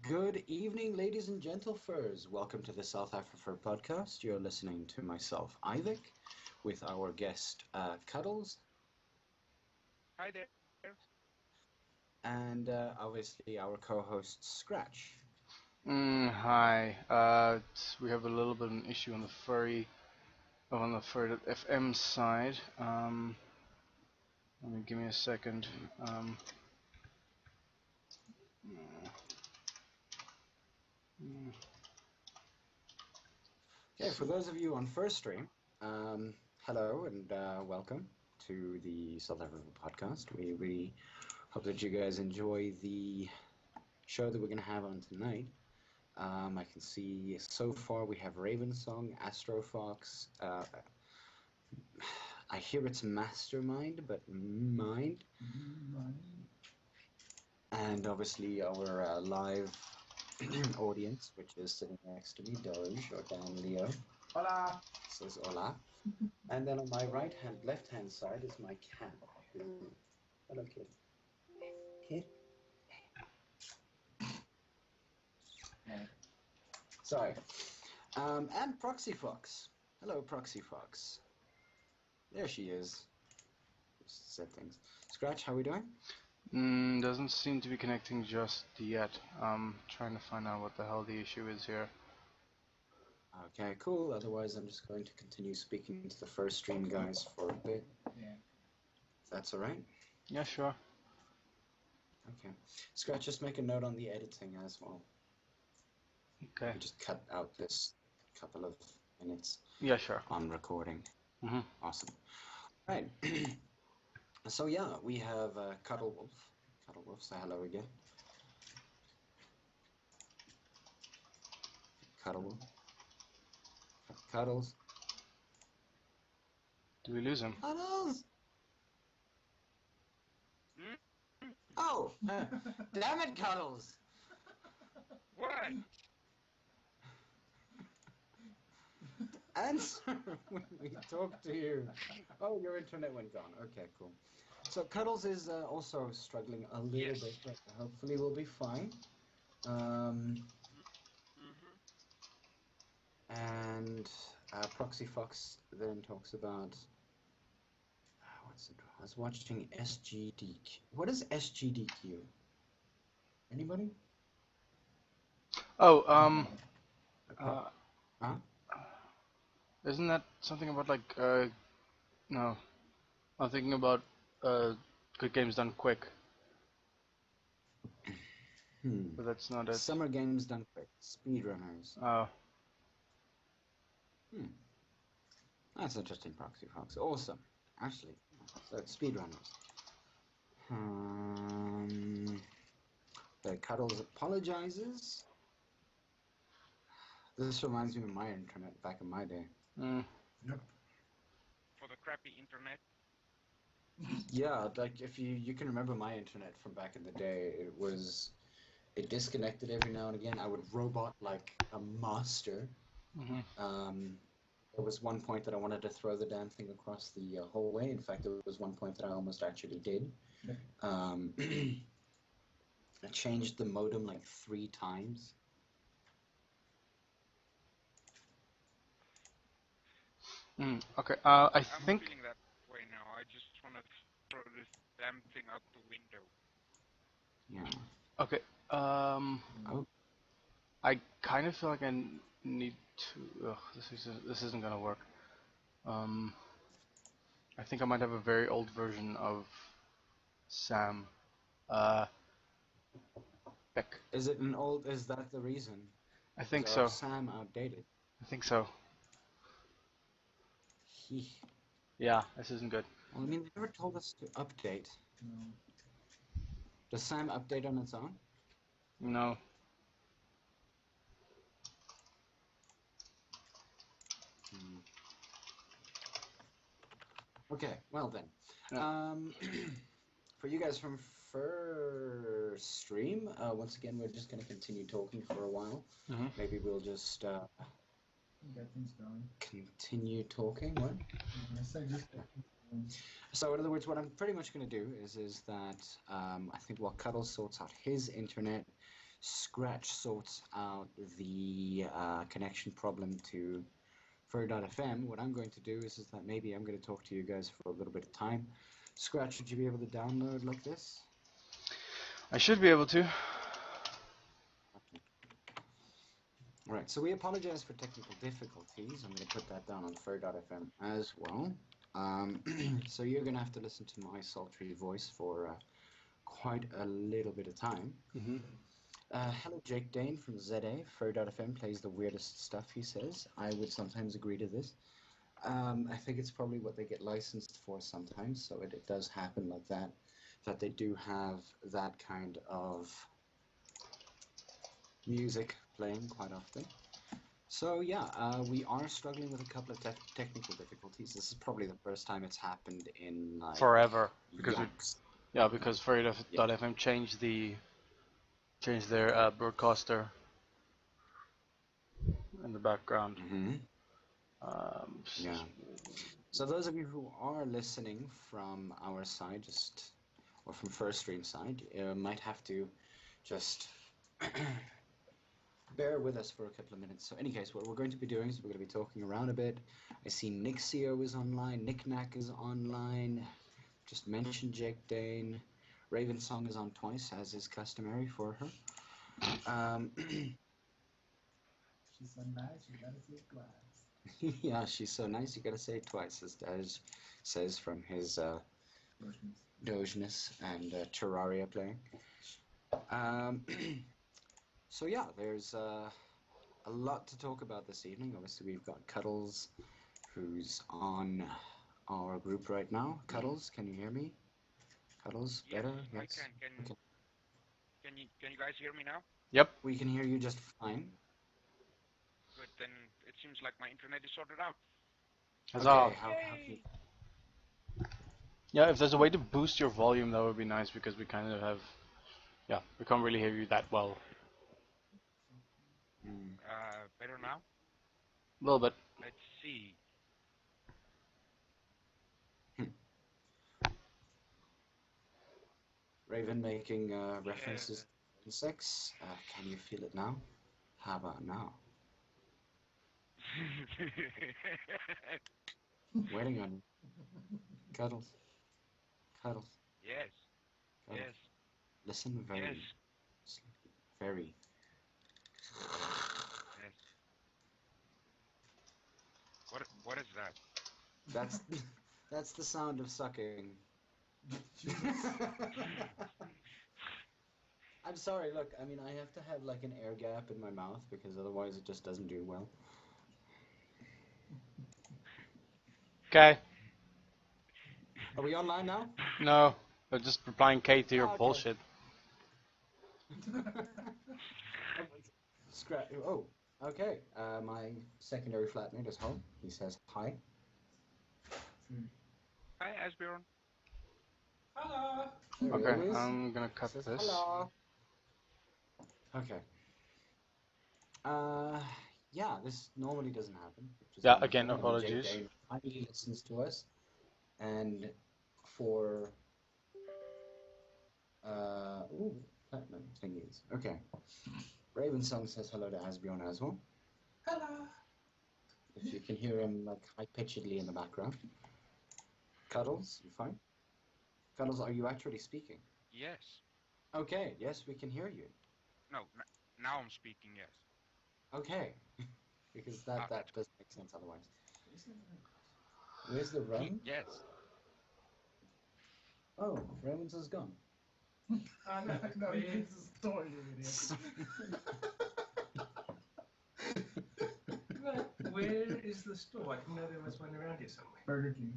Good evening, ladies and gentlefurs. Welcome to the south-afrifur podcast. You're listening to myself, Ivik, with our guest, Cuddles, Hi there. and obviously our co-host, Scratch. Hi. We have a little bit of an issue on the furry.fm side. Give me a second. Okay, for those of you on first stream, hello and welcome to the south-afrifur podcast. We hope that you guys enjoy the show that we're going to have on tonight. I can see so far we have Ravensong, Astrofox. I hear it's Mastermind, but Mind. And obviously our live audience, which is sitting next to me, Doge or Dan Leo. Hola. Says hola. And then on my left-hand side is my cat. Hello, kid. Kid? Sorry. And Proxy Fox. Hello, Proxy Fox. There she is. Just said things. Scratch, how we doing? Doesn't seem to be connecting just yet. Trying to find out what the hell the issue is here. Okay, cool. Otherwise, I'm just going to continue speaking to the first stream guys for a bit. Yeah. If that's all right? Yeah, sure. Okay. Scratch, just make a note on the editing as well. Okay. You just cut out this couple of minutes Yeah, sure. on recording. Mm-hmm. Awesome. All right. So yeah, we have Cuddle Wolf. Cuddle Wolf, say hello again. Cuddle Wolf. Cuddles. Do we lose him? Cuddles! Oh! Damn it, Cuddles! What? Answer when we talk to you. Oh, your internet went gone. Okay, cool. So Cuddles is also struggling a little Yes. bit, but hopefully we'll be fine. And Proxy Fox then talks about what's it? I was watching SGDQ. What is SGDQ? Anybody? Oh, Okay. Huh? isn't that something about like no. I'm thinking about good games done quick, but that's not it. Summer games done quick. Speedrunners. Oh. That's interesting, Proxy Fox. Awesome. Actually, so it's speedrunners. The Cuddles apologizes. This reminds me of my internet back in my day. Yep. For the crappy internet. Yeah, like if you can remember my internet from back in the day, it disconnected every now and again. I would robot like a master. There was one point that I wanted to throw the damn thing across the hallway. In fact, there was one point that I almost actually did. I changed the modem like 3 times. Okay. I I'm think. feeling that way now. I just want to throw this damn thing out the window. Yeah. Okay. Oh. I kind of feel like I need to. Ugh, this isn't gonna work. I think I might have a very old version of Sam. Beck. Is it an old? Is that the reason? I think Is so. our Sam outdated? I think so. He. Yeah, this isn't good. Well, I mean, they never told us to update. No. Does Sam update on its own? No. Okay, well then. Yeah. For you guys from first stream, once again, we're just going to continue talking for a while. Maybe we'll just Get things going. continue talking. What? I say just get things going. So in other words, what I'm pretty much going to do is that I think while Cuddles sorts out his internet, Scratch sorts out the connection problem to fur.fm, what I'm going to do is that maybe I'm going to talk to you guys for a little bit of time. Scratch, would you be able to download like this? I should be able to. Okay. All right, so we apologize for technical difficulties. I'm going to put that down on fur.fm as well. So you're going to have to listen to my sultry voice for quite a little bit of time. Mm-hmm. Hello, Jake Dane from ZA. Fur.fm plays the weirdest stuff, he says. I would sometimes agree to this. I think it's probably what they get licensed for sometimes, so it does happen like that, that they do have that kind of music playing quite often. So yeah, we are struggling with a couple of technical difficulties. This is probably the first time it's happened in like Forever, because yonks. because Furry.fm changed their broadcaster in the background. Mm-hmm. Yeah. So those of you who are listening from our side, or from First Stream side, might have to just bear with us for a couple of minutes. So, in any case, what we're going to be doing is we're going to be talking around a bit. I see Nixio is online, Knickknack is online. Just mentioned Jake Dane. Raven Song is on twice, as is customary for her. She's so nice, you gotta say it twice. Yeah, she's so nice, you gotta say it twice, as Daj says from his Dogeness and Terraria playing. So yeah, there's a lot to talk about this evening. Obviously, we've got Cuddles, who's on our group right now. Cuddles, can you hear me? Cuddles, Yes, better? I Yes. can. Okay. Can you guys hear me now? Yep. We can hear you just fine. Good. Then it seems like my internet is sorted out. Huzzah. Okay, how can you... Yeah, if there's a way to boost your volume, that would be nice, because we kind of have, we can't really hear you that well. Better now? A little bit. Let's see. Raven making references to sex. Can you feel it now? How about now? Waiting on you. Cuddles. Cuddles. Yes. Cuddles. Yes. Listen very, Yes. very. Yes. What is that? That's the sound of sucking. I'm sorry, look, I mean, I have to have like an air gap in my mouth because otherwise it just doesn't do well. Okay. Are we online now? No, I'm just replying K to your Oh, okay. bullshit. Oh, okay. My secondary flatmate is home. He says hi. Hi, Asbjorn. Hello! There he Okay, is. I'm gonna cut Says this. hello. Okay. Yeah, this normally doesn't happen. Which is Yeah, wonderful. again, I mean, apologies. Jake Dane finally listens to us, and for platinum thingies. Okay. Raven Song says hello to Asbjorn as well. Hello! If you can hear him like high-pitchedly in the background. Cuddles, you fine? Cuddles, are you actually speaking? Yes. Okay, yes, we can hear you. No, now I'm speaking, yes. Okay, because that that's doesn't make sense otherwise. Where's the run? Yes. Oh, Raymond's is gone. No, it's a story, you idiot. Where is the store? I didn't know there was one around here somewhere. Burger King.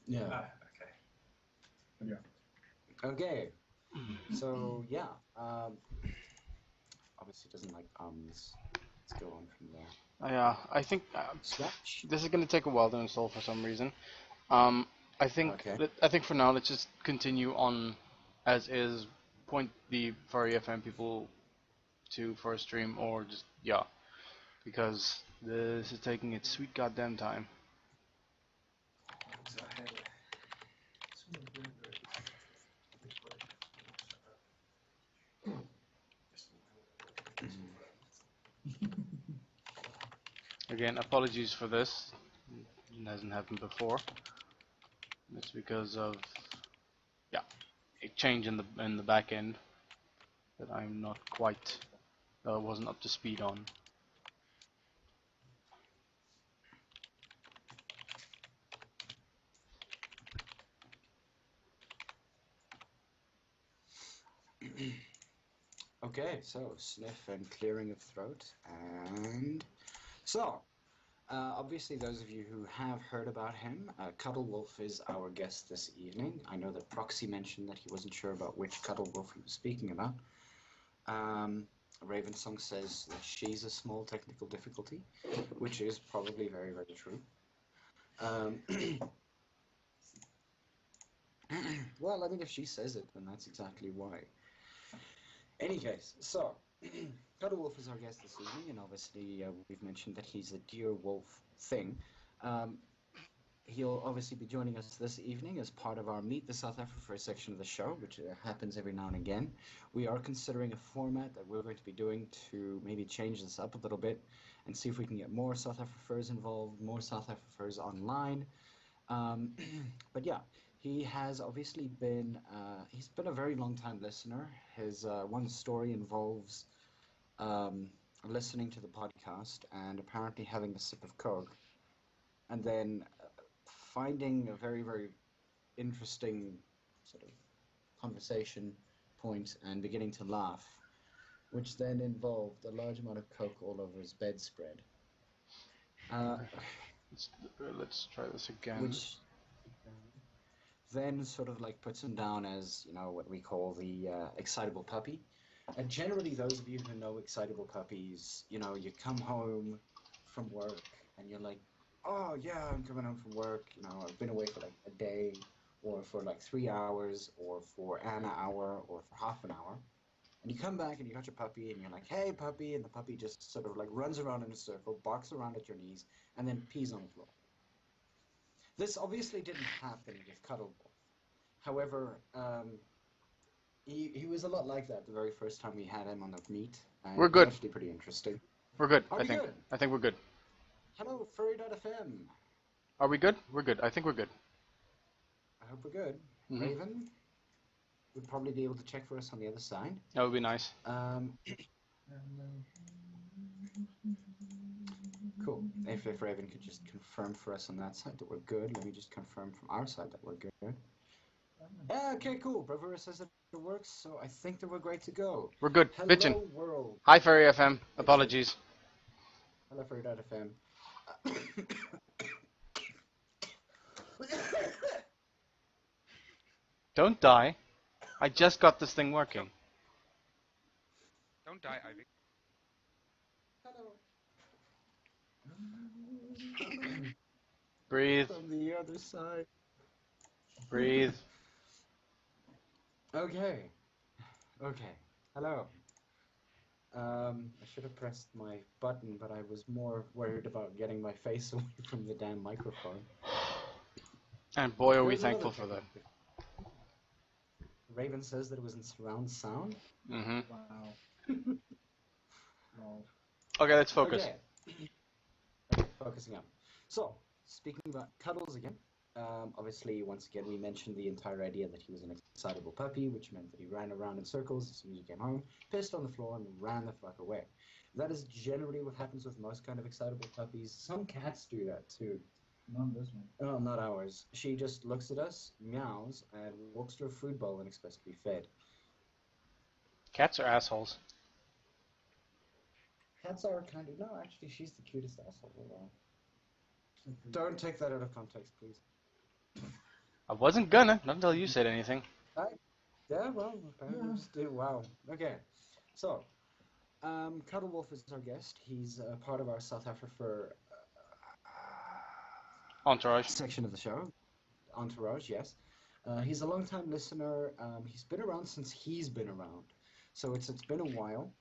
Yeah. Ah, okay. Yeah. Okay. So yeah. Obviously doesn't like ums. Let's go on from there. Yeah, I think Scratch. this is gonna take a while to install for some reason. I think Okay. I think for now let's just continue on as is. Point the Furry FM people to first stream, or just because this is taking its sweet goddamn time. So I had some of the bird. Just Again, apologies for this. It hasn't happened before. It's because of a change in the back end that I'm not quite wasn't up to speed on. Okay, so sniff and clearing of throat, and so obviously those of you who have heard about him, Cuddle Wolf is our guest this evening. I know that Proxy mentioned that he wasn't sure about which Cuddle Wolf he was speaking about. Ravensong says that she's a small technical difficulty, which is probably very, very true. Well, I mean, if she says it, then that's exactly why. Any case, so Cuddle Wolf is our guest this evening, and obviously we've mentioned that he's a deer wolf thing. He'll obviously be joining us this evening as part of our Meet the south-afrifur section of the show, which happens every now and again. We are considering a format that we're going to be doing to maybe change this up a little bit and see if we can get more south-afrifurs involved, more south-afrifurs online. But yeah, he has obviously been, he's been a very long time listener. His one story involves listening to the podcast and apparently having a sip of Coke, and then finding a very, very interesting sort of conversation point and beginning to laugh, which then involved a large amount of Coke all over his bedspread. Let's try this again. Which then sort of like puts him down as, you know, what we call the excitable puppy. And generally, those of you who know excitable puppies, you know, you come home from work and you're like, oh yeah, I'm coming home from work, you know, I've been away for like a day, or for like 3 hours, or for an hour, or for half an hour. And you come back and you got your puppy and you're like, hey puppy, and the puppy just sort of like runs around in a circle, barks around at your knees, and then pees on the floor. This obviously didn't happen with Cuddle Wolf. However, he was a lot like that the very first time we had him on the meet. We're good. It was actually pretty interesting. We're good. Are we good? I think we're good. Hello, furry.fm. Are we good? We're good. I think we're good. I hope we're good. Mhm. Raven would probably be able to check for us on the other side. That would be nice. Cool. If Raven could just confirm for us on that side that we're good. Let me just confirm from our side that we're good. Okay, cool. Bravura says that it works, so I think that we're great to go. We're good. Hello, Bitchin'. world. Hi, Furry FM. Apologies. Hello, furry.fm. Don't die. I just got this thing working. Don't die, Ivy. Hello. Breathe. From the other side. Breathe. Okay. Hello. I should have pressed my button, but I was more worried about getting my face away from the damn microphone. And boy, are we There's thankful another for that. thing. Raven says that it was in surround sound. Mm-hmm. Wow. Wow. Okay, let's focus. Okay, focusing up. So, speaking about Cuddles again, obviously, once again, we mentioned the entire idea that he was an excitable puppy, which meant that he ran around in circles as soon as you came home, pissed on the floor, and ran the fuck away. That is generally what happens with most kind of excitable puppies. Some cats do that too. Not this one. Oh, not ours. She just looks at us, meows, and walks to a food bowl and expects to be fed. Cats are assholes. Cats are kind of... No, actually, she's the cutest asshole around. Don't take that out of context, please. I wasn't gonna, not until you said anything. Yeah, well, apparently you just did. Wow. Okay. So, Cuddle Wolf is our guest. He's part of our south-afrifur Entourage. section of the show. Entourage, yes. He's a long-time listener. He's been around since he's been around. So it's been a while.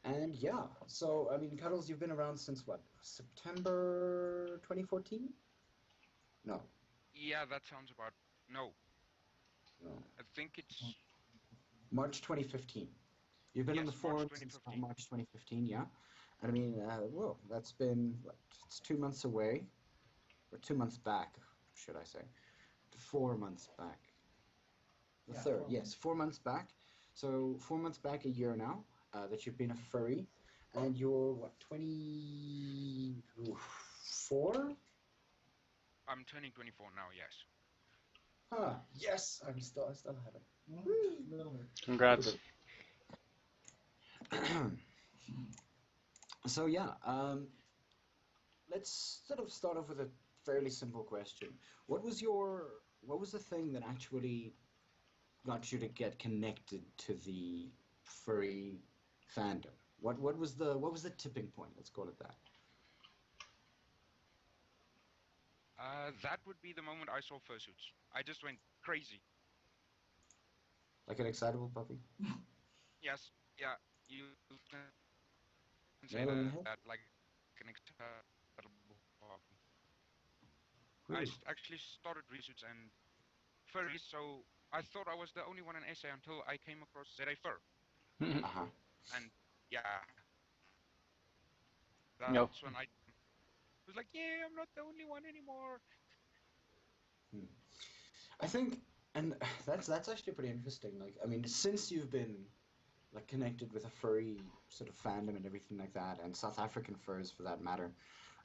And yeah, so I mean, Cuddles, you've been around since what? September 2014? No. Yeah, that sounds about... No, No. I think it's... March 2015. You've been on the Yes, March forum since 2015. March 2015, yeah? And I mean, well, that's been, what, it's 2 months away, or 2 months back, should I say. 4 months back. The Yeah, third, 4 yes, months. 4 months back. So 4 months back, a year now, that you've been a furry, and you're, what, 24? I'm turning 24 now, yes. Huh, yes, I still have it. Little bit. Congrats. So yeah, let's sort of start off with a fairly simple question. What was the thing that actually got you to get connected to the furry fandom? What was the tipping point? Let's call it that. That would be the moment I saw fursuits. I just went crazy. Like an excitable puppy? Yes, yeah, you can say Nail on the head? that like an excitable hobby. Ooh. Actually started research and furries, so I thought I was the only one in SA until I came across ZA Fur. Uh-huh. And yeah, Yep. that's when I was like, yeah, I'm not the only one anymore. Hmm. I think, and that's actually pretty interesting. Like, I mean, since you've been like connected with a furry sort of fandom and everything like that, and South African furs for that matter.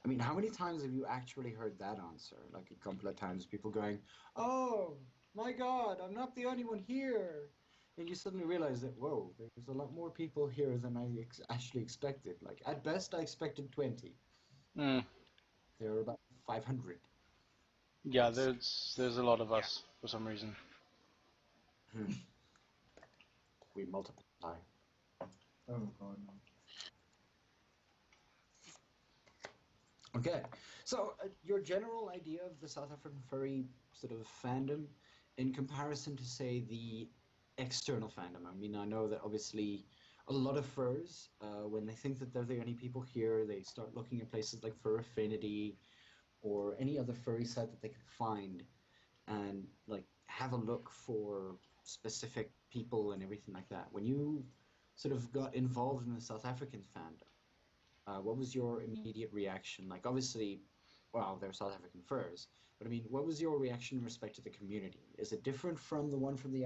I mean, how many times have you actually heard that answer? Like a couple of times, people going, "Oh my God, I'm not the only one here," and you suddenly realize that whoa, there's a lot more people here than I actually expected. Like at best, I expected 20. Mm. There are about 500. Yeah, It's there's a lot of Yeah. us for some reason. we multiply. Oh god, no. Okay, so your general idea of the South African furry sort of fandom in comparison to, say, the external fandom. I mean, I know that obviously a lot of furs, when they think that they're the only people here, they start looking at places like Fur Affinity or any other furry site that they can find and like have a look for specific people and everything like that. When you sort of got involved in the South African fandom, what was your immediate reaction? Like, obviously, well, they're South African furs, but I mean, what was your reaction in respect to the community? Is it different from the one from the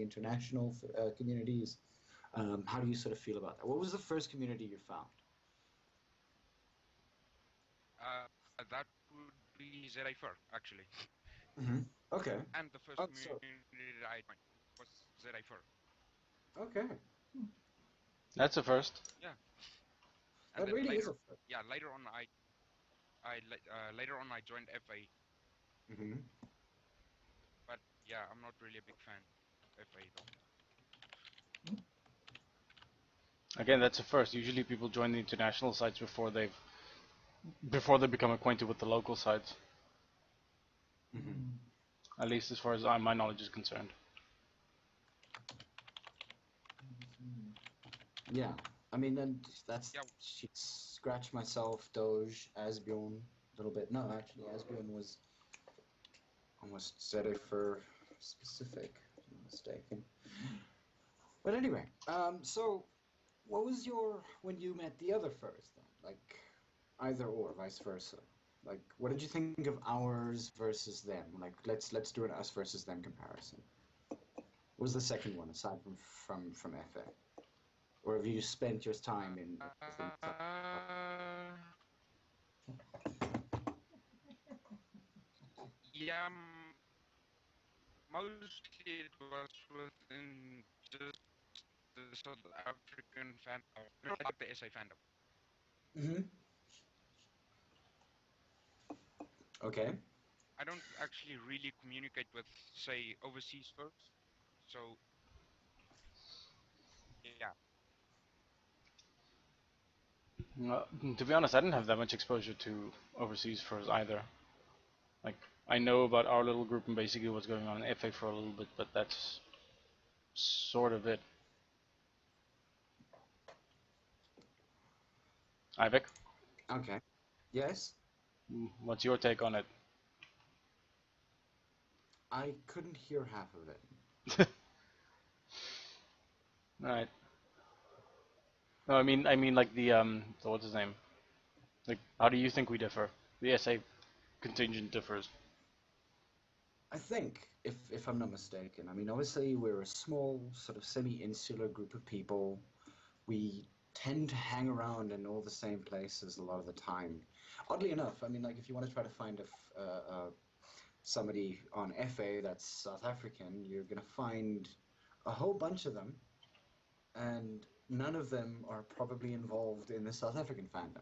international communities? How do you sort of feel about that? What was the first community you found? That would be ZA Fur, actually. Mm-hmm. Okay. And the first Oh, so community that I joined was ZA Fur. okay, That's a first. Yeah. And that then really is later, a first. yeah, later on I joined FA, Mm-hmm. but yeah, I'm not really a big fan of FA though. Again, that's a first. Usually people join the international sites before they become acquainted with the local sites. Mm-hmm. At least as far as my knowledge is concerned. Yeah, I mean, and that's Yeah, Scratch Myself, Doge, Asbjorn, a little bit. No, actually, Asbjorn was almost Zedifer specific, if I'm not mistaken. But anyway, so what was when you met the other furs then? Like, either or, vice versa. Like, what did you think of ours versus them? Like, let's do an us versus them comparison. What was the second one aside from FA? Or have you spent your time in within South yeah, mostly it was within just the South African fandom, not like the SA fandom. Mm-hmm. Okay. I don't actually really communicate with, say, overseas folks. So yeah, To be honest, I didn't have that much exposure to overseas furs either. Like, I know about our little group and basically what's going on in FA for a little bit, but that's sort of it. Ivek, Okay. Yes. what's your take on it? I couldn't hear half of it. Alright. No, I mean like so what's his name? Like, how do you think we differ? The SA contingent differs. I think, if I'm not mistaken, I mean, obviously we're a small, sort of semi-insular group of people. We tend to hang around in all the same places a lot of the time. Oddly enough, I mean, like if you want to try to find somebody on FA that's South African, you're gonna find a whole bunch of them, and none of them are probably involved in the South African fandom,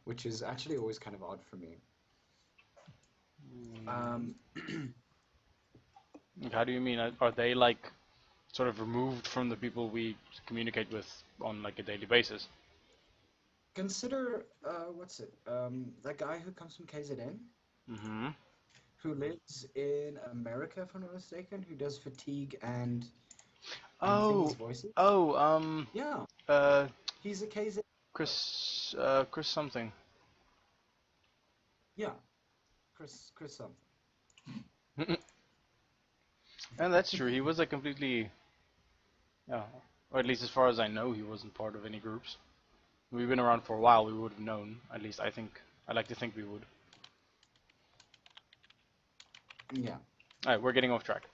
which is actually always kind of odd for me. Um, How do you mean? Are they like sort of removed from the people we communicate with on like a daily basis? Consider, what's it? That guy who comes from KZN, Mm-hmm. who lives in America, if I'm not mistaken, who does fatigue and these Oh, voices. oh, Yeah, uh, he's a KZN. Chris something. Yeah, Chris something. And that's true. He was a completely, yeah, or at least as far as I know, he wasn't part of any groups. We've been around for a while. We would have known. At least I think. I like to think we would. Yeah, All right, we're getting off track.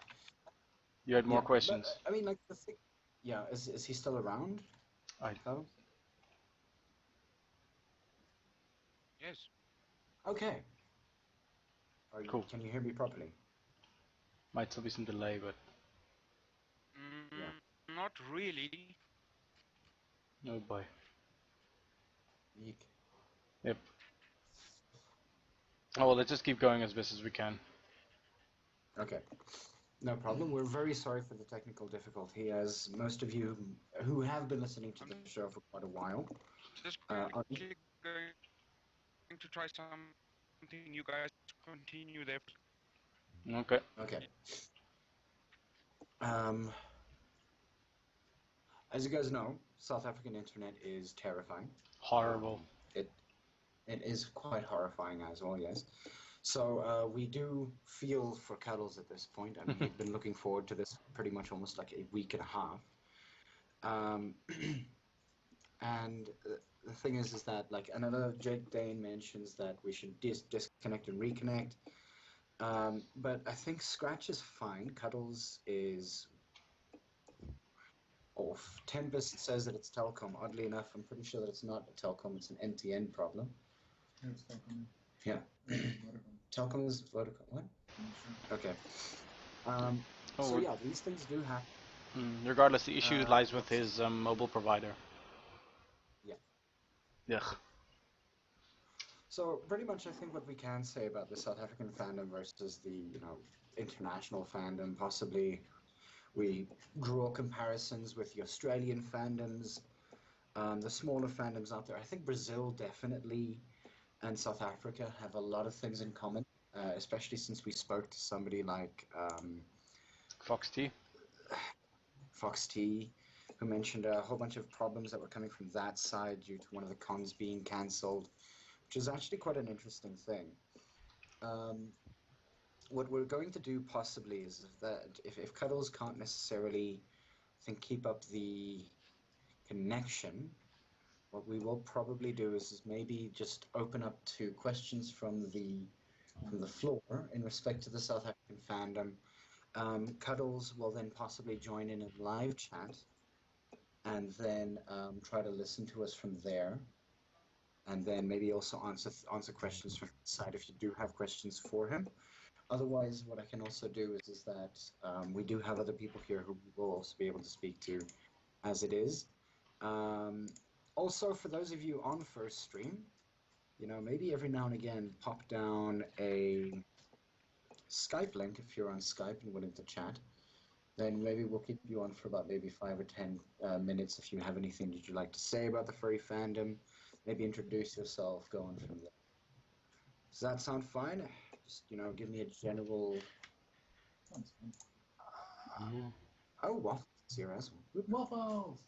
You had more yeah. But questions. I mean, like the thing. Yeah, is he still around? I Oh, Yes. okay. Are you? Cool. Can you hear me properly? Might still be some delay, but Not really. oh boy. Yeek. Yep. Oh well, let's just keep going as best as we can. Okay. No problem. We're very sorry for the technical difficulty, as most of you who have been listening to the show for quite a while. Just Are, quickly going to try something. You guys continue there. Okay. okay. Um, as you guys know, South African internet is terrifying. Horrible. It is quite horrifying as well, yes. So we do feel for Cuddles at this point. I mean, he'd been looking forward to this pretty much almost like a week and a half. And the thing is that like another Jake Dane mentions that we should disconnect and reconnect. But I think Scratch is fine. Cuddles is off. Tempest says that it's Telcom. Oddly enough, I'm pretty sure that it's not a Telcom. It's an NTN problem. Yeah, it's Telcom. Yeah. Vodacom. Telcom is Vodacom. What? I'm sure. Okay. Oh, So we're- yeah, these things do happen. Regardless, the issue Uh, lies with his mobile provider. Yeah. Ugh. So pretty much, I think what we can say about the South African fandom versus the international fandom, possibly we draw comparisons with the Australian fandoms, the smaller fandoms out there. I think Brazil definitely and South Africa have a lot of things in common, especially since we spoke to somebody like Fox T. Fox T, who mentioned a whole bunch of problems that were coming from that side due to one of the cons being cancelled, which is actually quite an interesting thing. What we're going to do possibly is that if Cuddles can't necessarily, I think, keep up the connection, what we will probably do is maybe just open up to questions from the floor in respect to the South African fandom. Cuddles will then possibly join in a live chat and then try to listen to us from there. And then maybe also answer questions from his side if you do have questions for him. Otherwise, what I can also do is that we do have other people here who we will also be able to speak to as it is. Also, for those of you on First Stream, maybe every now and again pop down a Skype link if you're on Skype and willing to chat. Then maybe we'll keep you on for about maybe 5 or 10 minutes if you have anything that you'd like to say about the furry fandom. Maybe introduce yourself, go on from there. Does that sound fine? Just, give me a general... Sounds fun. Oh, Waffles is here as well. Waffles!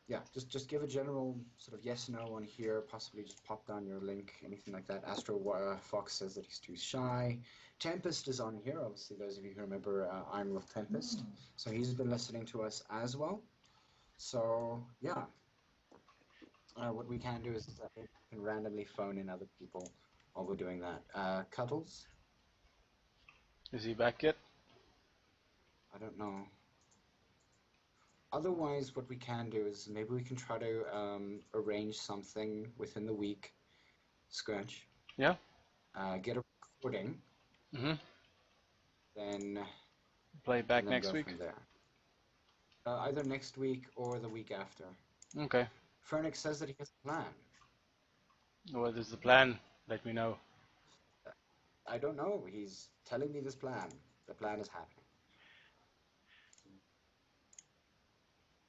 Yeah, just give a general sort of yes, no on here, possibly just pop down your link, anything like that. Astro Fox says that he's too shy. Tempest is on here, obviously those of you who remember I'm with Tempest. So he's been listening to us as well. So yeah, what we can do is that we can randomly phone in other people while we're doing that. Cuddles? Is he back yet? I don't know. Otherwise, what we can do is maybe we can try to arrange something within the week. Scratch. Yeah. Get a recording, Mhm. then Play back and then next go week. from there. Either next week or the week after. Okay. Fernix says that he has a plan. What is the plan? Let me know. I don't know. He's telling me this plan. The plan is happening.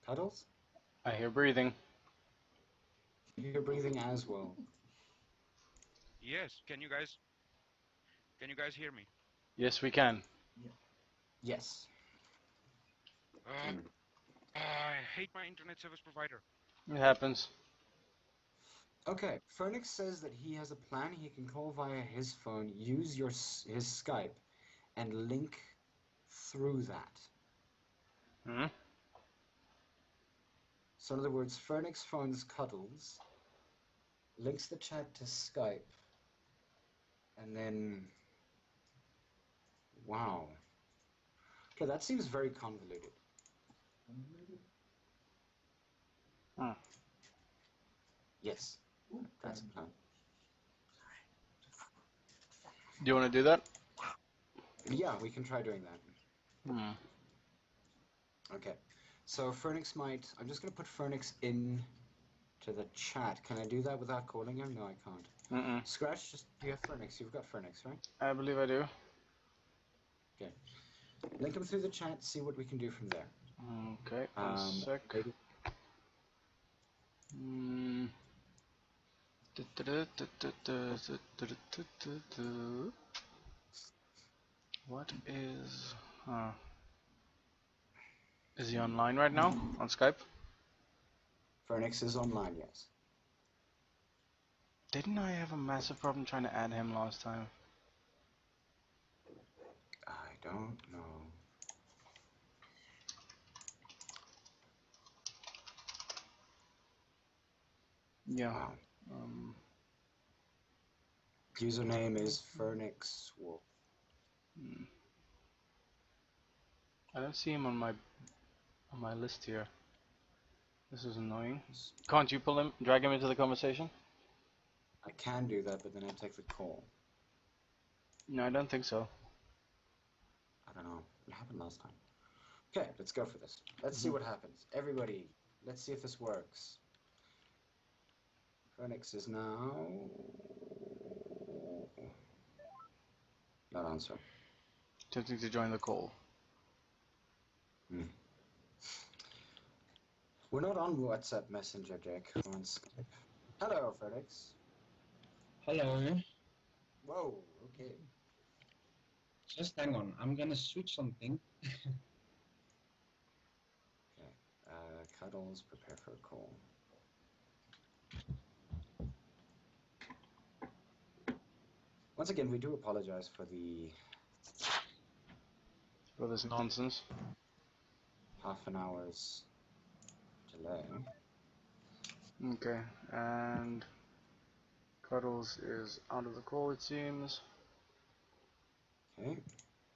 Cuddles? I hear breathing. You're breathing as well. Yes, can you guys hear me? Yes, we can. Yes. I hate my internet service provider. It happens. Okay, Fernix says that he has a plan. He can call via his phone, use his Skype, and link through that. Mhm. So in other words, Fernix phones Cuddles, links the chat to Skype, and then... Wow. Okay, that seems very convoluted. Hmm. Yes, that's the plan. Do you want to do that? Yeah, we can try doing that. Hmm. Okay, so Fernix might... I'm just going to put Fernix in to the chat. Can I do that without calling him? No, I can't. Mm-mm. Scratch, just... You have Fernix. You've got Fernix, right? I believe I do. Okay. Link him through the chat, see what we can do from there. Okay, one sec. Maybe... Mm. What is... Is he online right now? On Skype? Fernix is online, yes. Didn't I have a massive problem trying to add him last time? I don't know. Yeah. Wow. Username is Fernix Wolf. I don't see him on my list here. This is annoying. Can't you pull him, drag him into the conversation? I can do that, but then I take the call. No, I don't think so. I don't know. It happened last time. Okay, let's go for this. Let's see what happens. Everybody, let's see if this works. Fernix is now... Not answering. Attempting to join the call. We're not on WhatsApp Messenger, Jake. We're on Skype. Hello, Fernix. Hello. Whoa, okay. Just hang on. I'm gonna switch something. Okay. Cuddles, prepare for a call. Once again, we do apologize for the For this nonsense. half an hour's delay. Okay, and Cuddles is out of the call, it seems. Okay,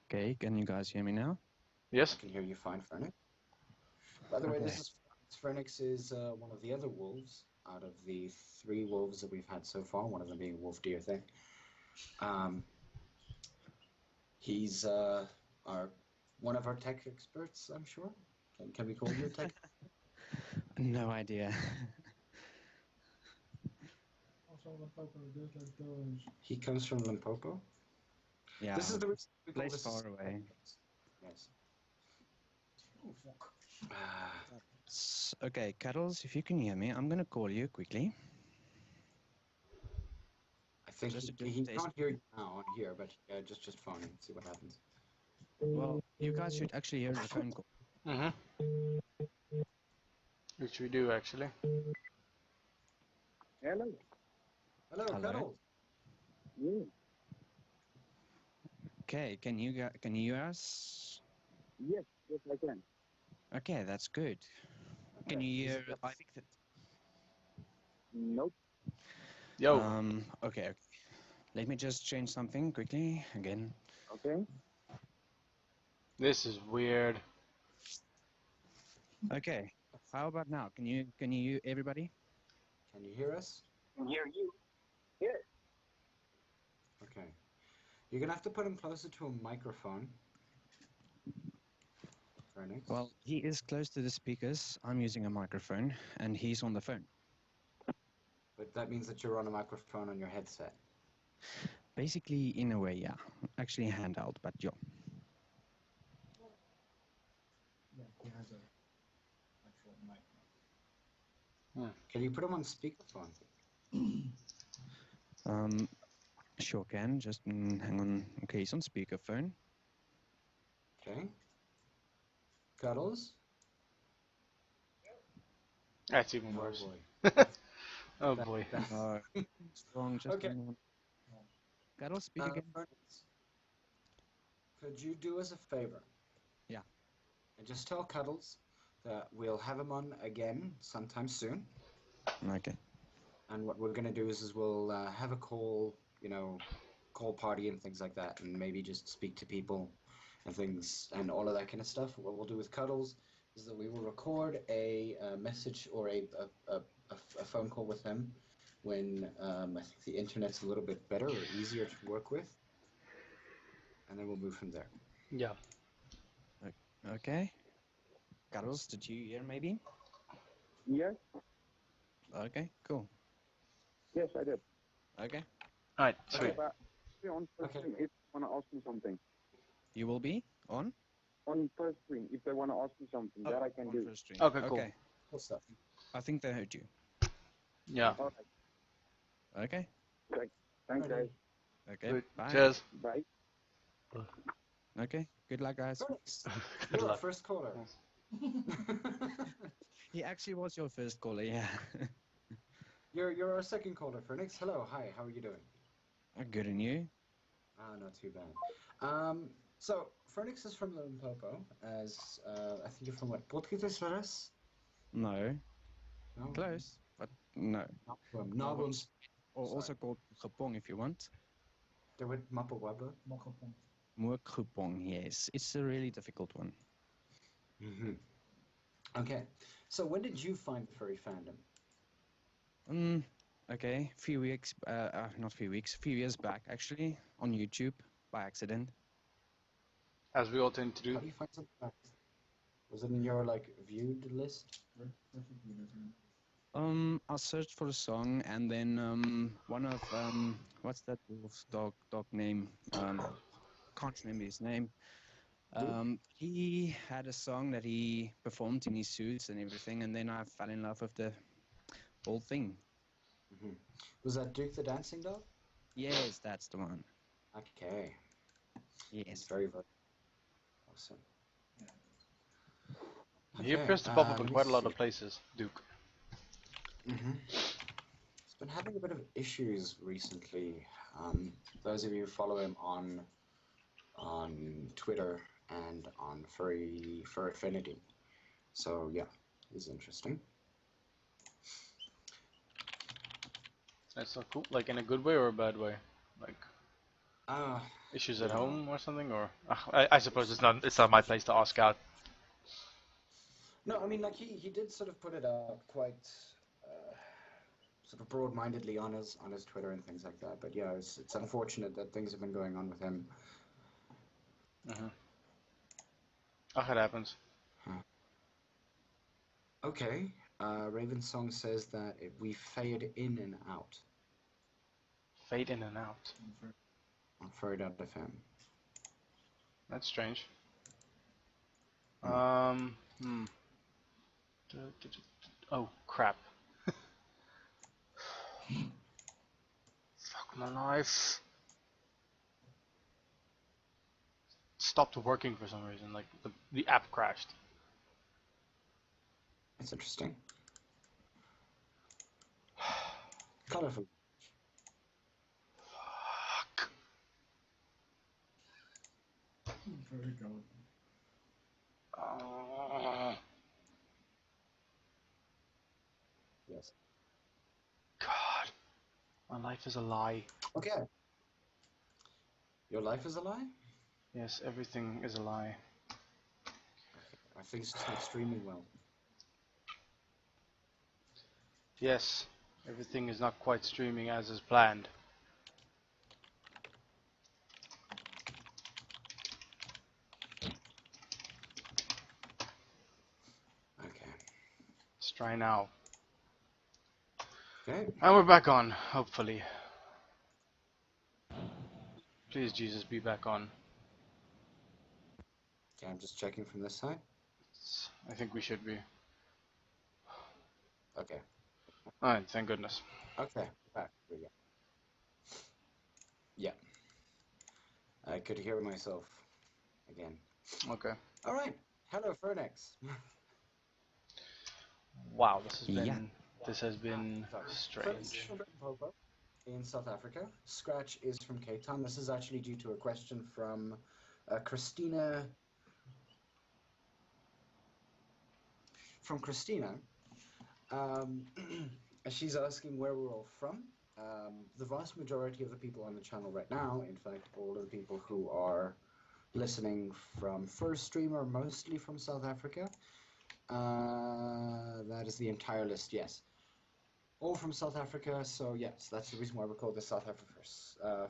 Okay, can you guys hear me now? Yes? I can hear you fine, Fernix. By the way, Okay. this is Fernix is one of the other wolves out of the 3 wolves that we've had so far, one of them being a wolf deer thing. He's one of our tech experts, I'm sure. Can we call you a tech? No idea. He comes from Limpopo. Yeah. This is the reason we call Place this far away. Yes. Okay, Cuddles, if you can hear me, I'm gonna call you quickly. I think Just to he test- can't hear you now on here, but just phone him, see what happens. Well, you guys should actually hear the phone call. Mm-hmm. Which we do, actually. Hello, Hello. Cuddles. Okay, can you hear us? Yes, I can. Okay, that's good. Can you hear Yes. Ivy? Nope. Yo. Okay. Let me just change something quickly again. Okay. This is weird. Okay. How about now? Can you hear everybody? Can you hear us? Can hear you. Yes. Okay. You're gonna have to put him closer to a microphone. Phoenix. Well, he is close to the speakers. I'm using a microphone, and he's on the phone. But that means that you're on a microphone on your headset. Basically, in a way, yeah. Actually, handheld, but yeah. Yeah, he has a actual mic. Can you put him on speakerphone? Sure can. Just hang on. Okay, he's on speakerphone. Okay. Cuddles? That's even Oh worse. boy. Oh boy. It's wrong. Just Okay. hang on. Carol, speak again. Furnace, could you do us a favor? Yeah. And just tell Cuddles that we'll have him on again sometime soon. Okay. And what we're gonna do is we'll have a call, call party and things like that, and maybe just speak to people and things and all of that kind of stuff. What we'll do with Cuddles is that we will record a message or a phone call with him when I think the internet's a little bit better or easier to work with, and then we'll move from there. Yeah. Okay. Carlos, did you hear maybe? Yes. Okay, cool. Yes, I did. Okay. Alright, sweet. But on first Okay. screen, if they want to ask me something. You will be on? On first screen, if they want to ask me something, that I can on do. first stream. Okay, cool. Okay. Cool stuff. I think they heard you. Yeah. All right. Okay. Thanks, guys. Okay. Good. Bye. Cheers. Bye. Okay. Good luck, guys. Furnace, Good you're our luck. first caller. He actually was your first caller, yeah. You're our second caller, Phoenix. Hello, hi. How are you doing? Good, and you? Not too bad. So Phoenix is from Limpopo, as I think you're from what? Pawdcast? No. No, Close, but no. not from Nabons. Or Sorry. also called Gepong if you want. There were Mapawaba. Mokopong. Moorgepong, yes. It's a really difficult one. Mm-hmm. Okay. So when did you find the furry fandom? Okay. Few weeks, not few weeks, few years back actually, on YouTube by accident. As we all tend to How do. do you find something like that? Was it in your viewed list? I searched for a song and then one of what's that wolf's dog name? Can't remember his name. He had a song that he performed in his suits and everything, and then I fell in love with the whole thing. Mm-hmm. Was that Duke the Dancing Dog? Yes, that's the one. Okay. It's Yes. very, very awesome. He Okay, appears to pop up in let me quite a lot see. of places, Duke. Mm-hmm. He's been having a bit of issues recently. Those of you who follow him on Twitter and on Fur Affinity. So yeah, it's interesting. That's so cool. Like in a good way or a bad way? Like issues at yeah. home or something? Or I suppose it's not my place to ask out. No, I mean he did sort of put it out quite sort of broad-mindedly on his Twitter and things like that. But yeah, it's unfortunate that things have been going on with him. Mm-hmm. Oh, it happens. Okay, Raven Song says that we fade in and out Fade in and out. on Fur.fm. That's strange. Oh crap. Fuck my life. Stopped working for some reason. Like the app crashed. That's interesting. Colorful. Fuck. Very good. My life is a lie. Okay. Your life is a lie? Yes, everything is a lie. I think it's not streaming well. Yes, everything is not quite streaming as is planned. Okay. Let's try now. Okay. And we're back on, hopefully. Please, Jesus, be back on. Okay, I'm just checking from this side. I think we should be. Okay. Alright, thank goodness. Okay. Back. Here we go. Yeah. I could hear myself again. Okay. All right. Hello, Fernex. Wow, this has been Yeah. strange. From Popo in South Africa. Scratch is from Cape Town. This is actually due to a question from Christina. From Christina. She's asking where we're all from. The vast majority of the people on the channel right now, in fact, all of the people who are listening from First Stream are mostly from South Africa. That is the entire list, yes. All from South Africa, so yes, that's the reason why we're called the south-afrifur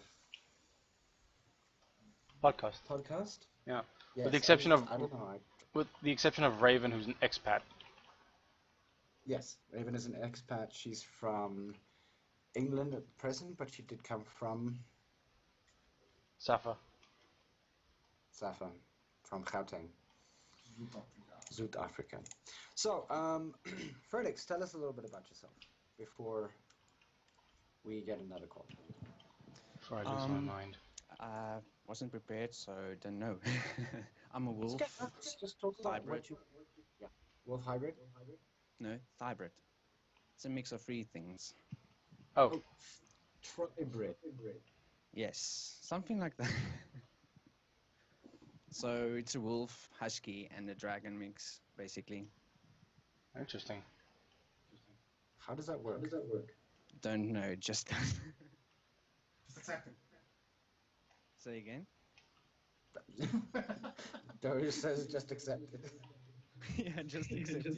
podcast. Yeah. Yes, With the exception of I don't know. with the exception of Raven, who's an expat. Yes, Raven is an expat. She's from England at present, but she did come from Safa. Safa, from Gauteng, South Africa. So, Felix, tell us a little bit about yourself before we get another call. Before I lose my mind. I wasn't prepared, so don't know. I'm a wolf. Just talk about Hybrid. what you. Yeah, wolf hybrid. No, hybrid. It's a mix of 3 things. Oh, Tribrid. Yes, something like that. So it's a wolf, husky, and a dragon mix, basically. interesting. How does that work? Don't know, just Just accept it. say again. Darius says just accept it. Yeah, just accept it.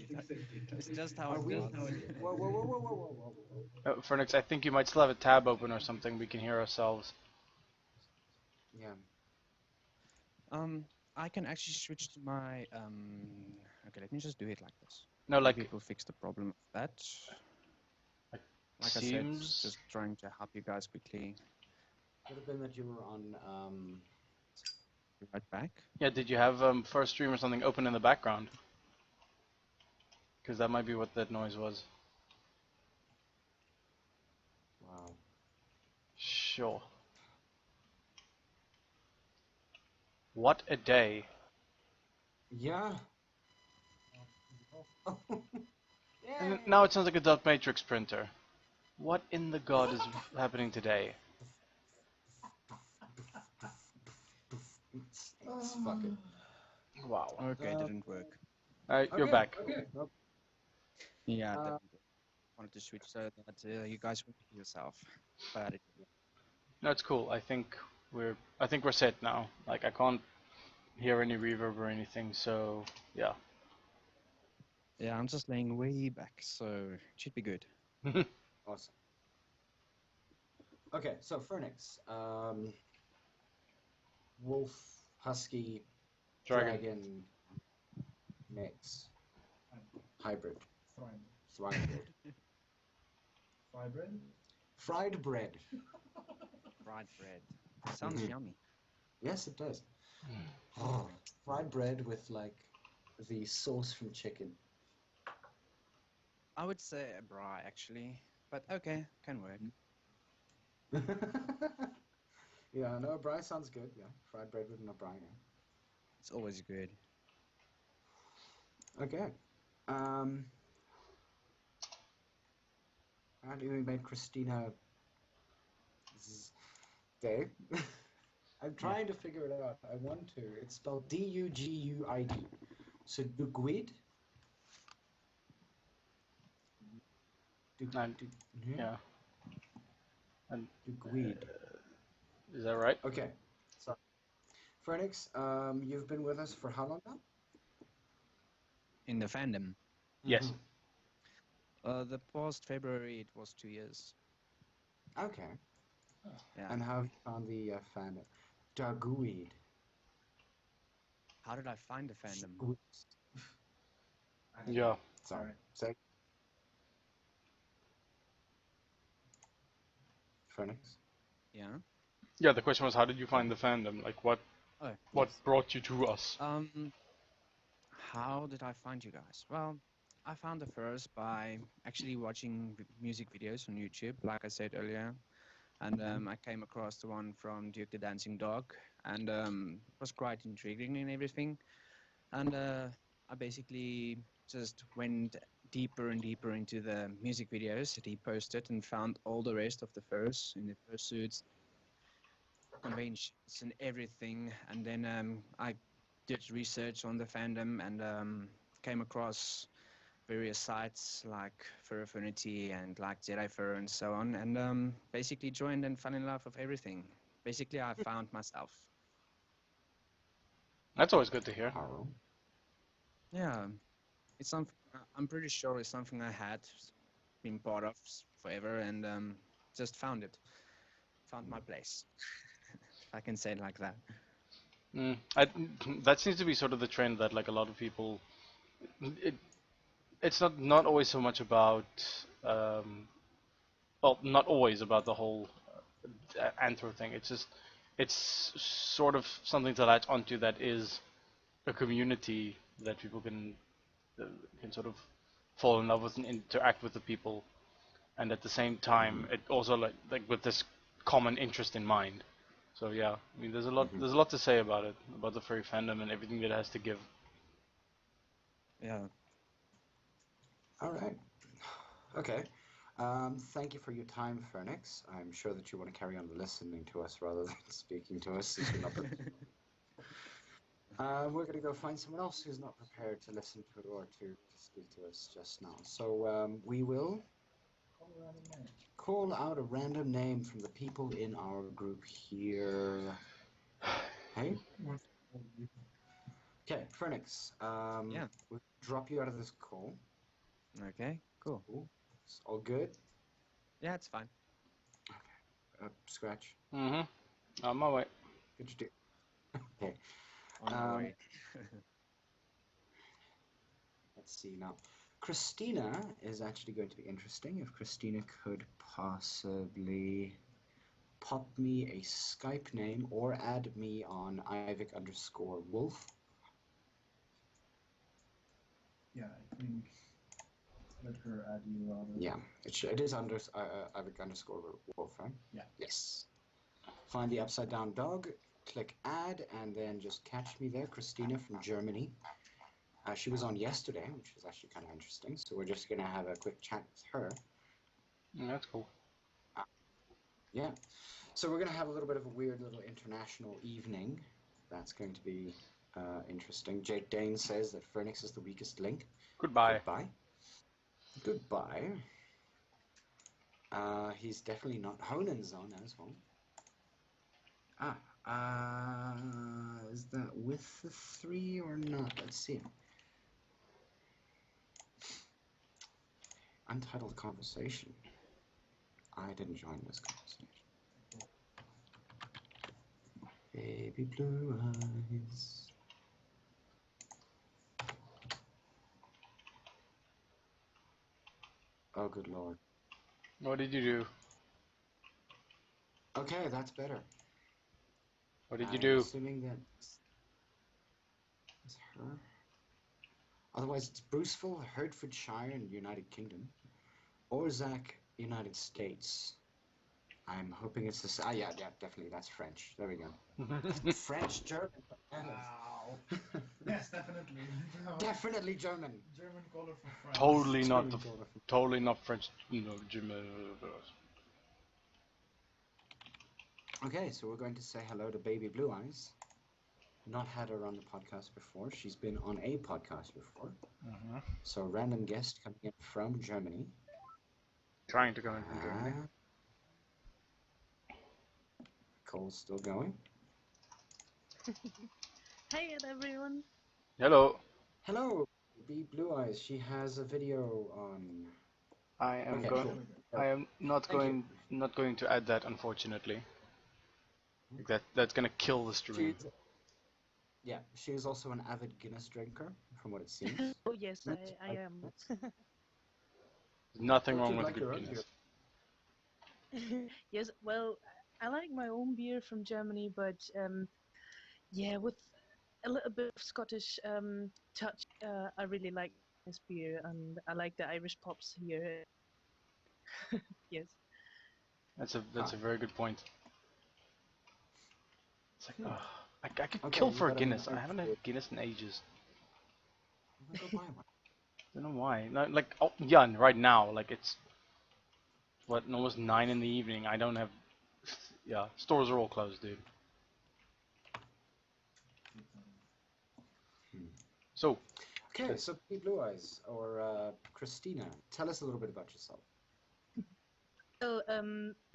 It's just how it Whoa, goes. whoa. Phoenix, I think you might still have a tab open or something. We can hear ourselves. Yeah. I can actually switch to my okay, let me just do it like this. No, like People fix the problem of that. Like, Like I said, seems- just trying to help you guys quickly. Could have been that you were on. Right back. Yeah, did you have First Stream or something open in the background? Because that might be what that noise was. Wow. Sure. What a day. Yeah. And now it sounds like a dot matrix printer. What in the god is happening today? Fuck it. Wow. Okay, didn't work. Alright, you're Okay, back. Okay. Nope. Yeah, Uh, definitely. Wanted to switch so that you guys would hear yourself. But No, it's cool. I think we're set now. Like I can't hear any reverb or anything, so yeah. yeah, I'm just laying way back, so it should be good. Awesome. Okay, so Phoenix, wolf, husky, dragon, mix, hybrid, Thrive. thrived, Vibrant. fried bread. Fried bread. Sounds yummy. Yes, it does. Fried bread with like the sauce from chicken. I would say a braai actually, but okay, can work. Yeah, no, braai sounds good. Yeah, fried bread with no braai. Yeah. It's always good. Okay. How do we make Christina day? I'm trying to figure it out. I want to. It's spelled D-U-G-U-I-D. So Duguid? Yeah. Dugweed. Is that right? Okay. So, Phoenix, you've been with us for how long now? In the fandom. Yes. The past February it was 2 years. Okay. Yeah. And how have you found the fandom? Dugweed. How did I find the fandom? Yeah. Sorry. Say. Phoenix. Yeah. Yeah, the question was, how did you find the fandom? Like, what brought you to us? How did I find you guys? Well, I found the first by actually watching music videos on YouTube, like I said earlier. And I came across the one from Duke the Dancing Dog, and it was quite intriguing and everything. And I basically just went deeper and deeper into the music videos that he posted and found all the rest of the furs in the fursuits, conventions, and everything. And then I did research on the fandom and came across various sites like Fur Affinity and like Jedi Fur and so on, and basically joined and fell in love with everything. Basically, I found myself. That's always good to hear. Oh. Yeah, it's something. I'm pretty sure it's something I had been part of forever, and just found it. Found my place. If I can say it like that. That seems to be sort of the trend that like a lot of people. It's not always so much about. Well, not always about the whole anthro thing. It's sort of something to latch onto that is a community that people can sort of fall in love with and interact with the people, and at the same time it also like with this common interest in mind. So yeah, I mean there's a lot to say about it, about the furry fandom and everything that it has to give. Yeah. All right. Okay. Thank you for your time, Phoenix. I'm sure that you want to carry on listening to us rather than speaking to us, since you're not prepared. We're going to go find someone else who's not prepared to listen to or to speak to us just now. So we will call out a random name from the people in our group here. Hey? Okay, Phoenix. Yeah. We'll drop you out of this call. Okay. Cool. It's all good. Yeah, it's fine. Scratch. On my way. Good to do. Okay. On my way. Let's see now. Christina is actually going to be interesting. If Christina could possibly pop me a Skype name or add me on Ivik_Wolf. Yeah, I think let her add you rather. Yeah, it is under Ivik_Wolf, right? Yeah. Yes. Find the upside down dog, click add, and then just catch me there. Christina from Germany. She was on yesterday, which was actually kind of interesting. So we're just going to have a quick chat with her. That's cool. Yeah. So we're going to have a little bit of a weird little international evening. That's going to be interesting. Jake Dane says that Phoenix is the weakest link. Goodbye. Goodbye. Goodbye. He's definitely not. Honan's on as well. Is that with the 3 or not? Let's see. Untitled conversation. I didn't join this conversation. Baby blue eyes. Oh, good lord. What did you do? Okay, that's better. What did you I'm do? assuming that it's her. Otherwise, it's Bruceville, Hertfordshire, and United Kingdom. Or Zach, United States. I'm hoping it's the... yeah, definitely, that's French. There we go. French, German. Wow. Yes, definitely. Definitely German. German color for France. Totally not French, German. Okay, so we're going to say hello to Baby Blue Eyes. Not had her on the podcast before. She's been on a podcast before. So random guest coming in from Germany. Trying to come in from Germany. call's still going. Hey everyone. Hello. Hello, Be Blue Eyes. She has a video on. I am Okay, going. cool. I am not Thank you. going to add that, unfortunately. Like that's gonna kill the stream. Yeah, she is also an avid Guinness drinker, from what it seems. Oh yes, I am. There's nothing Don't wrong you with like a your good own Guinness. Yes, well, I like my own beer from Germany, but yeah, with a little bit of Scottish touch, I really like this beer, and I like the Irish pops here. Yes. That's a very good point. It's like, ugh, I could Okay, kill you for a got a Guinness. I knife haven't had for- Guinness in ages. Go buy one. Don't know why. No, like, oh yeah, and right now, like it's what almost 9 in the evening. I don't have. Yeah, stores are all closed, dude. So, Okay, so Be Blue Eyes, or Christina, tell us a little bit about yourself. So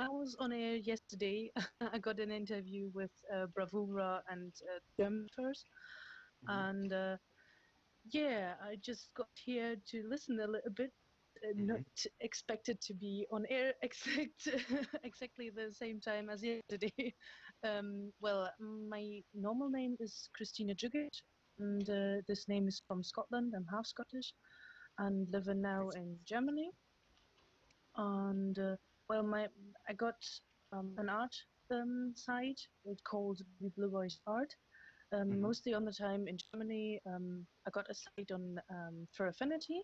I was on air yesterday. I got an interview with Bravura and German first, and yeah, I just got here to listen a little bit. Not expected to be on air exactly the same time as yesterday. Well, my normal name is Christina Juggett, and this name is from Scotland. I'm half Scottish, and living now in Germany. And well, I got an art site. It's called the Blue Voice Art. Mostly on the time in Germany. I got a site on Fur Affinity,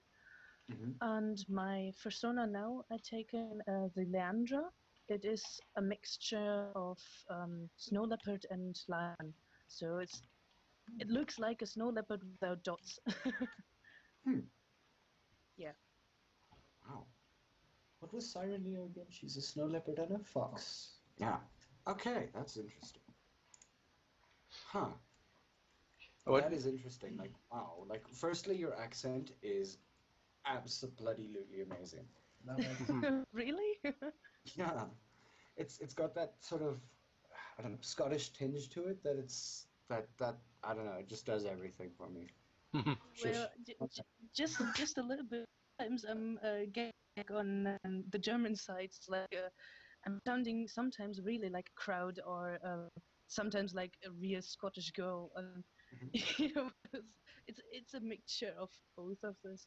and my persona now I taken the Leandra. It is a mixture of snow leopard and lion. So it looks like a snow leopard without dots. Yeah. Wow. What was Siren Leo again? She's a snow leopard and a fox. Yeah. Okay, that's interesting. Huh. what? That is interesting. Like, wow. Like, firstly, your accent is absolutely amazing. Not bad. Really? Yeah. It's got that sort of, I don't know, Scottish tinge to it that it's that I don't know, it just does everything for me. Shush. Well, just a little bit. Sometimes I'm getting on the German sites, like I'm sounding sometimes really like a crowd, or sometimes like a real Scottish girl. You know, it's a mixture of both of this.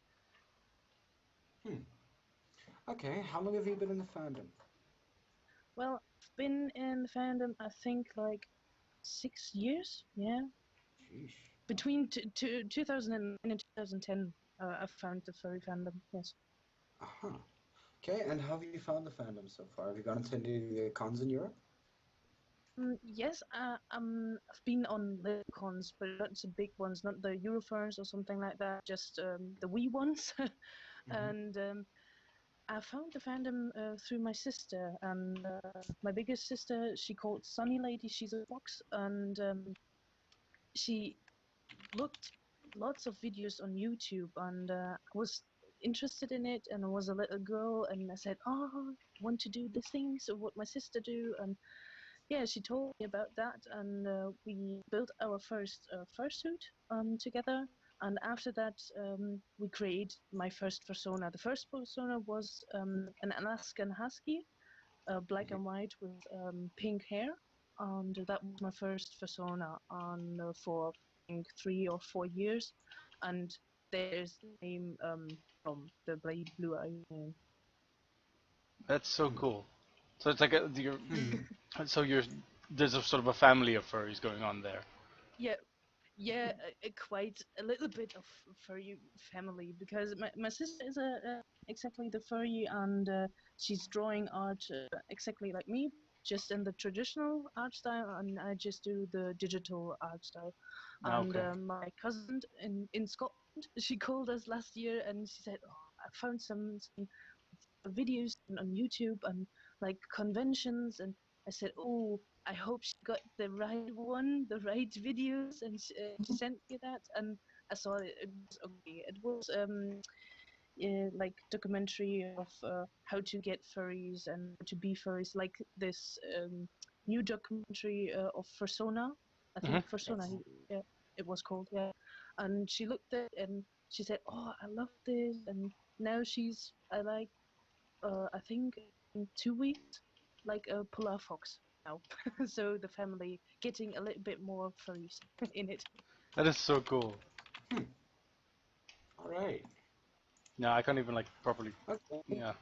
Okay, how long have you been in the fandom? Well, I've been in the fandom, I think, like 6 years. Yeah, Sheesh. between 2009 and 2010, I found the furry fandom. Yes. Uh-huh. Okay, and how have you found the fandom so far? Have you gone to any of the cons in Europe? Yes, I've been on little cons, but not the big ones, not the Eurofurns or something like that, just the wee ones. And I found the fandom through my sister, and my biggest sister, she called Sunny Lady, she's a fox, and she looked lots of videos on YouTube, and I was interested in it, and I was a little girl, and I said, oh, I want to do the things of what my sister do, and yeah, she told me about that, and we built our first fursuit together. And after that, we created my first persona. The first persona was an Alaskan Husky, black and white with pink hair, and that was my first persona. And for I think 3 or 4 years, and there's the name from the Blue Eye name. That's so cool. So it's like so there's a sort of a family of furries going on there. Yeah, yeah, quite a little bit of furry family, because my sister is exactly the furry, and she's drawing art exactly like me, just in the traditional art style, and I just do the digital art style. And Okay. my cousin in Scotland, she called us last year, and she said, oh, I found some videos on YouTube and like conventions, and I said, oh, I hope she got the right one, the right videos, and she sent me that, and I saw it. It was okay. It was like documentary of how to get furries and how to be furries, like this new documentary of Persona. I think Persona, yeah, it was called, yeah. And she looked at it and she said, "Oh, I love this." And now she's, I think in 2 weeks, like a polar fox now. So the family getting a little bit more furries in it. That is so cool. All right. Yeah, I can't even like properly. Okay. Yeah.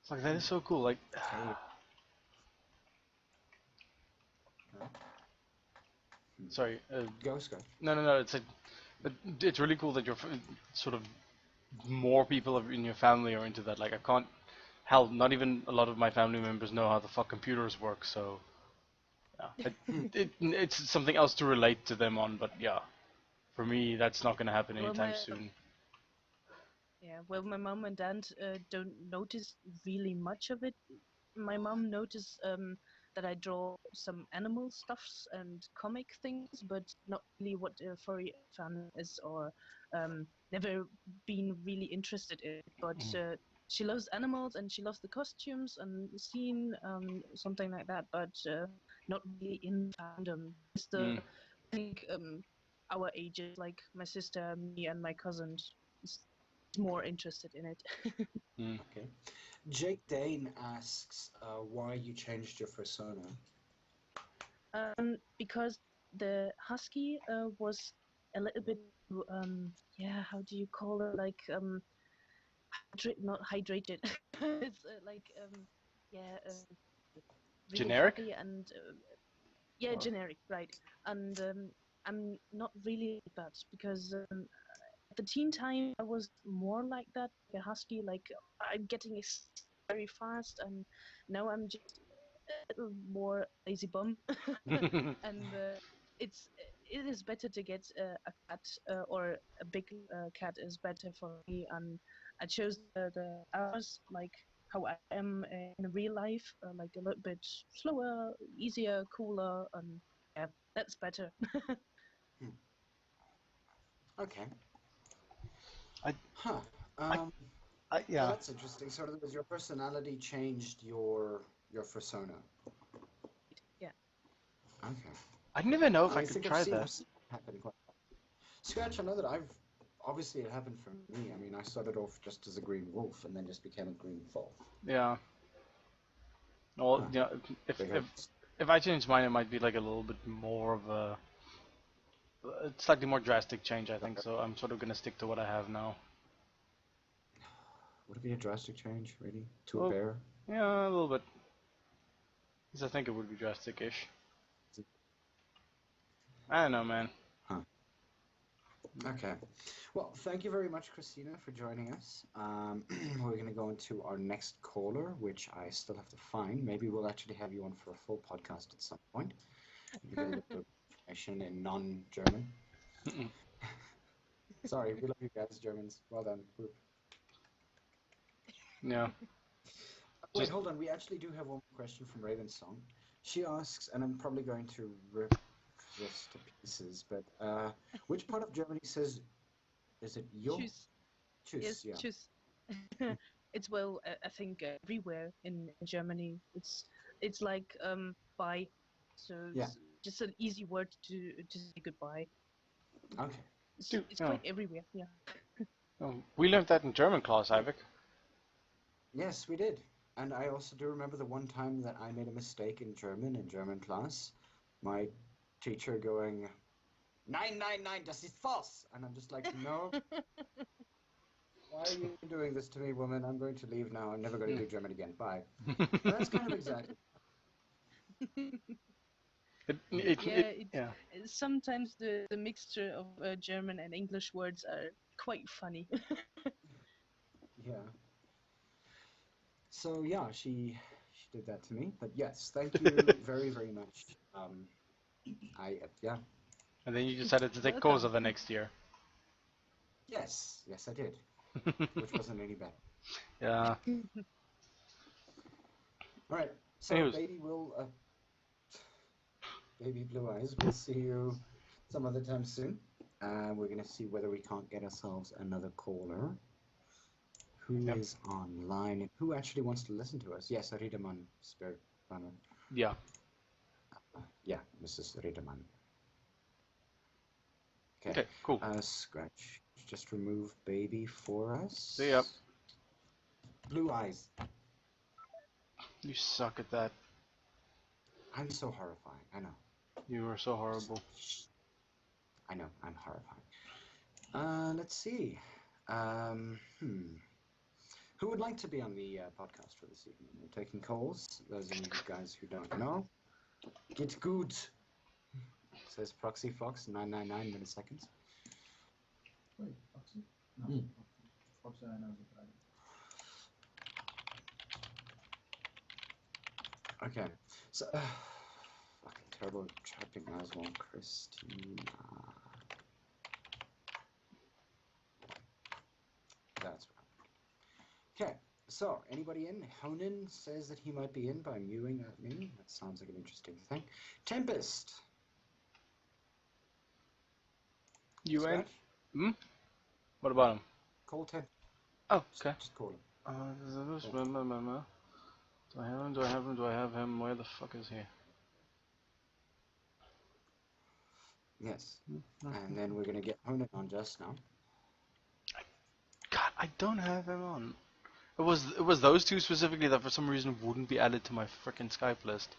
It's like that is so cool. Like. Sorry. Go, Scott. No. It's really cool that you're sort of more people in your family are into that. Like I can't. Hell, not even a lot of my family members know how the fuck computers work. So. Yeah. It's something else to relate to them on, but yeah. For me, that's not gonna happen anytime soon. Yeah, well, my mom and dad don't notice really much of it. My mom noticed that I draw some animal stuffs and comic things, but not really what a furry fan is, or never been really interested in it. But she loves animals and she loves the costumes and the scene, something like that, but not really in fandom. Just I think our ages, like my sister, me, and my cousins, is more interested in it. Okay. Jake Dane asks why you changed your persona. Because the husky was a little bit, yeah, how do you call it? Like, not hydrated. It's like, yeah, really generic? fluffy and yeah, generic, right? And I'm not really like that because at the teen time I was more like that, like a husky. Like I'm getting very fast, and now I'm just a little more lazy bum. And it is better to get a cat or a big cat is better for me, and I chose the hours like how I am in real life, like a little bit slower, easier, cooler, and yeah, that's better. Okay. Yeah. Well, that's interesting. So, was your personality changed your persona? Yeah. Okay. I didn't even know if I could try I've that. seen happen quite. Scratch, I know that obviously it happened for me. I mean, I started off just as a green wolf and then just became a green fox. Yeah. Well, yeah. If I change mine, it might be like a little bit more of a slightly more drastic change, I think. So I'm sort of gonna stick to what I have now. Would it be a drastic change, really? To a bear? Yeah, a little bit. Because I think it would be drastic-ish. I don't know, man. Huh. Okay. Well, thank you very much, Christina, for joining us. We're going to go into our next caller, which I still have to find. Maybe we'll actually have you on for a full podcast at some point. We get a little bit of information in non-German. Sorry, we love you guys, Germans. Well done. Yeah. Wait, hold on. We actually do have one more question from Raven's Song. She asks, and I'm probably going to rip this to pieces, but which part of Germany says, is it yo? Choose. Yes, yeah. choose. It's well, I think everywhere in Germany, it's like bye, so it's just an easy word to say goodbye. Okay. It's quite everywhere, yeah. We learned that in German class, Ivik. Yes, we did. And I also do remember the one time that I made a mistake in German class. My teacher going, "Nein, nein, nein, das ist false." And I'm just like, no. Why are you doing this to me, woman? I'm going to leave now. I'm never going to do German again. Bye. That's kind of exactly. Sometimes the mixture of German and English words are quite funny. Yeah. So yeah, she did that to me. But yes, thank you very, very much. Yeah. And then you decided to take Koza the next year. Yes, I did. Which wasn't any bad. Yeah. All right. So Baby Blue Eyes, we'll see you some other time soon. We're gonna see whether we can't get ourselves another caller who is online and who actually wants to listen to us. Yes, Aridaman Spirit. Yeah. Yeah, Mrs. Redeman. Okay, cool. Scratch. Just remove baby for us. See ya. Blue eyes. You suck at that. I'm so horrifying. I know. You are so horrible. I know. I'm horrifying. Let's see. Who would like to be on the podcast for this evening? We're taking calls. Those of you guys who don't know. Get good. Says Proxy Fox, 999 milliseconds. Wait, Foxy? No, Foxy I know is a dragon. Okay, so fucking terrible at typing as well, Christina. That's right. Okay, so anybody in? Honan says that he might be in by mewing at me. That sounds like an interesting thing. Tempest. You in? Scratch? Hmm? What about him? Call Tempest. Oh, okay. Just call him. Do I have him? Do I have him? Do I have him? Where the fuck is he? Yes. And then we're gonna get Honan on just now. God, I don't have him on. It was those two specifically that for some reason wouldn't be added to my frickin' Skype list.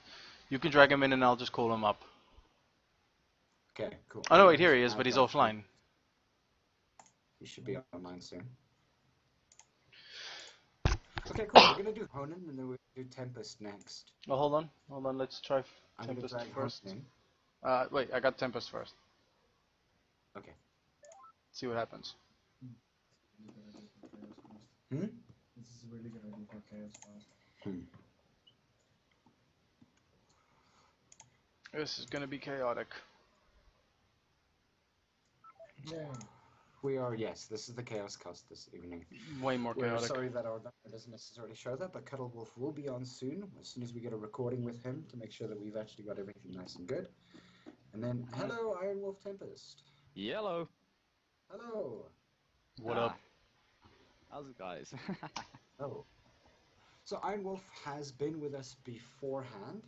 You can drag him in and I'll just call him up. Okay, cool. Oh no, wait, here he is, but he's offline. He should be online soon. Okay, cool. We're gonna do Honan and then we'll do Tempest next. Well, hold on. Let's try I'm gonna Tempest drag first. Honan in. Wait, I got Tempest first. Okay. See what happens. This is a really good idea for Chaos Fast. This is gonna be chaotic. Yay. We are, yes, this is the Chaos Cast this evening. Way more We're chaotic. sorry that our number doesn't necessarily show that, but Cuddle Wolf will be on soon as we get a recording with him to make sure that we've actually got everything nice and good. And then, hello, Iron Wolf Tempest. Yellow. Hello. What up? How's it, guys? Oh. So Iron Wolf has been with us beforehand.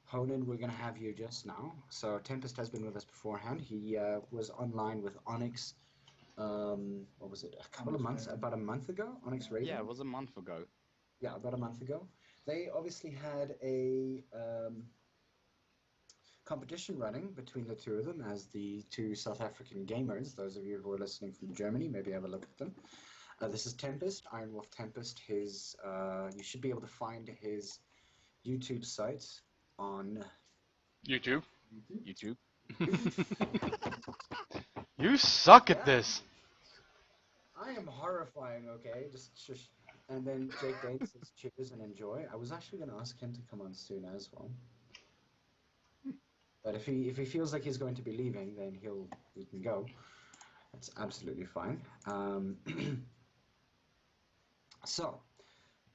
Honan, we're going to have you just now. So Tempest has been with us beforehand. He was online with Onyx, what was it, about a month ago? Onyx Radio? Yeah, it was a month ago. Yeah, about a month ago. They obviously had a competition running between the two of them as the two South African gamers. Those of you who are listening from Germany, maybe have a look at them. This is Tempest, Iron Wolf Tempest. His, you should be able to find his YouTube site on YouTube. YouTube. You suck at this. I am horrifying, okay? Just shush. And then Jake Dane says cheers and enjoy. I was actually going to ask him to come on soon as well. But if he feels like he's going to be leaving, then he can go. That's absolutely fine. So,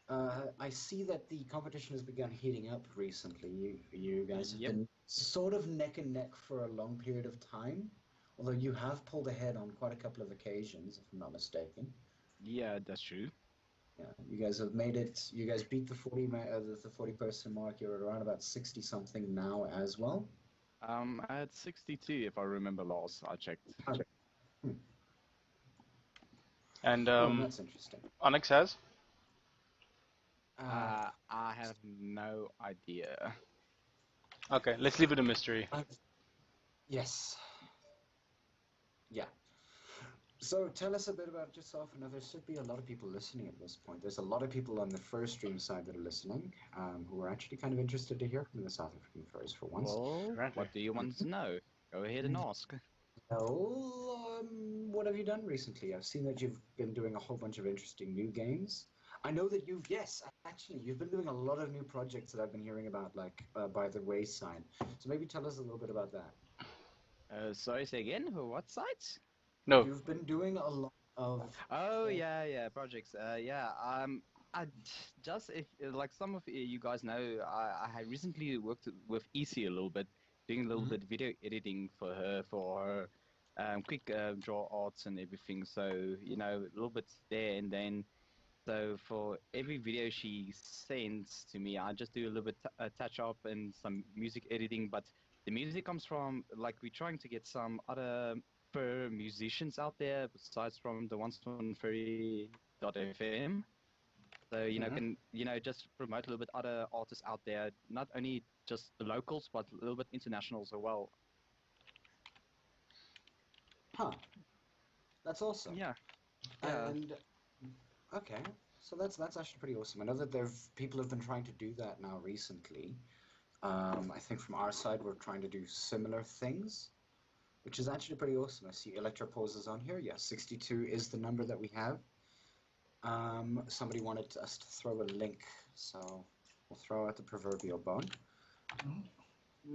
I see that the competition has begun heating up recently. You guys have been sort of neck and neck for a long period of time, although you have pulled ahead on quite a couple of occasions, if I'm not mistaken. Yeah, that's true. Yeah, you guys have made it. You guys beat the 40 person mark. You're at around about 60 something now as well. I had 62 if I remember last I checked. Okay. And that's interesting. Onyx has? I have no idea. Okay, let's leave it a mystery. Yes. Yeah. So tell us a bit about yourself. I know there should be a lot of people listening at this point. There's a lot of people on the fur stream side that are listening, who are actually kind of interested to hear from the South African furs for once. Well, what do you want to know? Go ahead and ask. Well, what have you done recently? I've seen that you've been doing a whole bunch of interesting new games. I know that you've been doing a lot of new projects that I've been hearing about, like by the wayside. So maybe tell us a little bit about that. Sorry, say again? What sites? No. You've been doing a lot of... Oh, yeah, projects. I just, if like some of you guys know, I had recently worked with EC a little bit, doing a little bit video editing for her quick draw arts and everything. So, you know, a little bit there, and then So for every video she sends to me, I just do a little bit touch up and some music editing. But the music comes from, like, we're trying to get some other fur musicians out there besides from the ones on furry.fm. So can just promote a little bit other artists out there, not only just the locals but a little bit internationals as well. Huh. That's awesome. Yeah. Yeah. And okay, so that's actually pretty awesome. I know that people have been trying to do that now recently. I think from our side we're trying to do similar things, which is actually pretty awesome. I see Electropose is on here. Yeah, 62 is the number that we have. Somebody wanted us to throw a link, so we'll throw out the proverbial bone.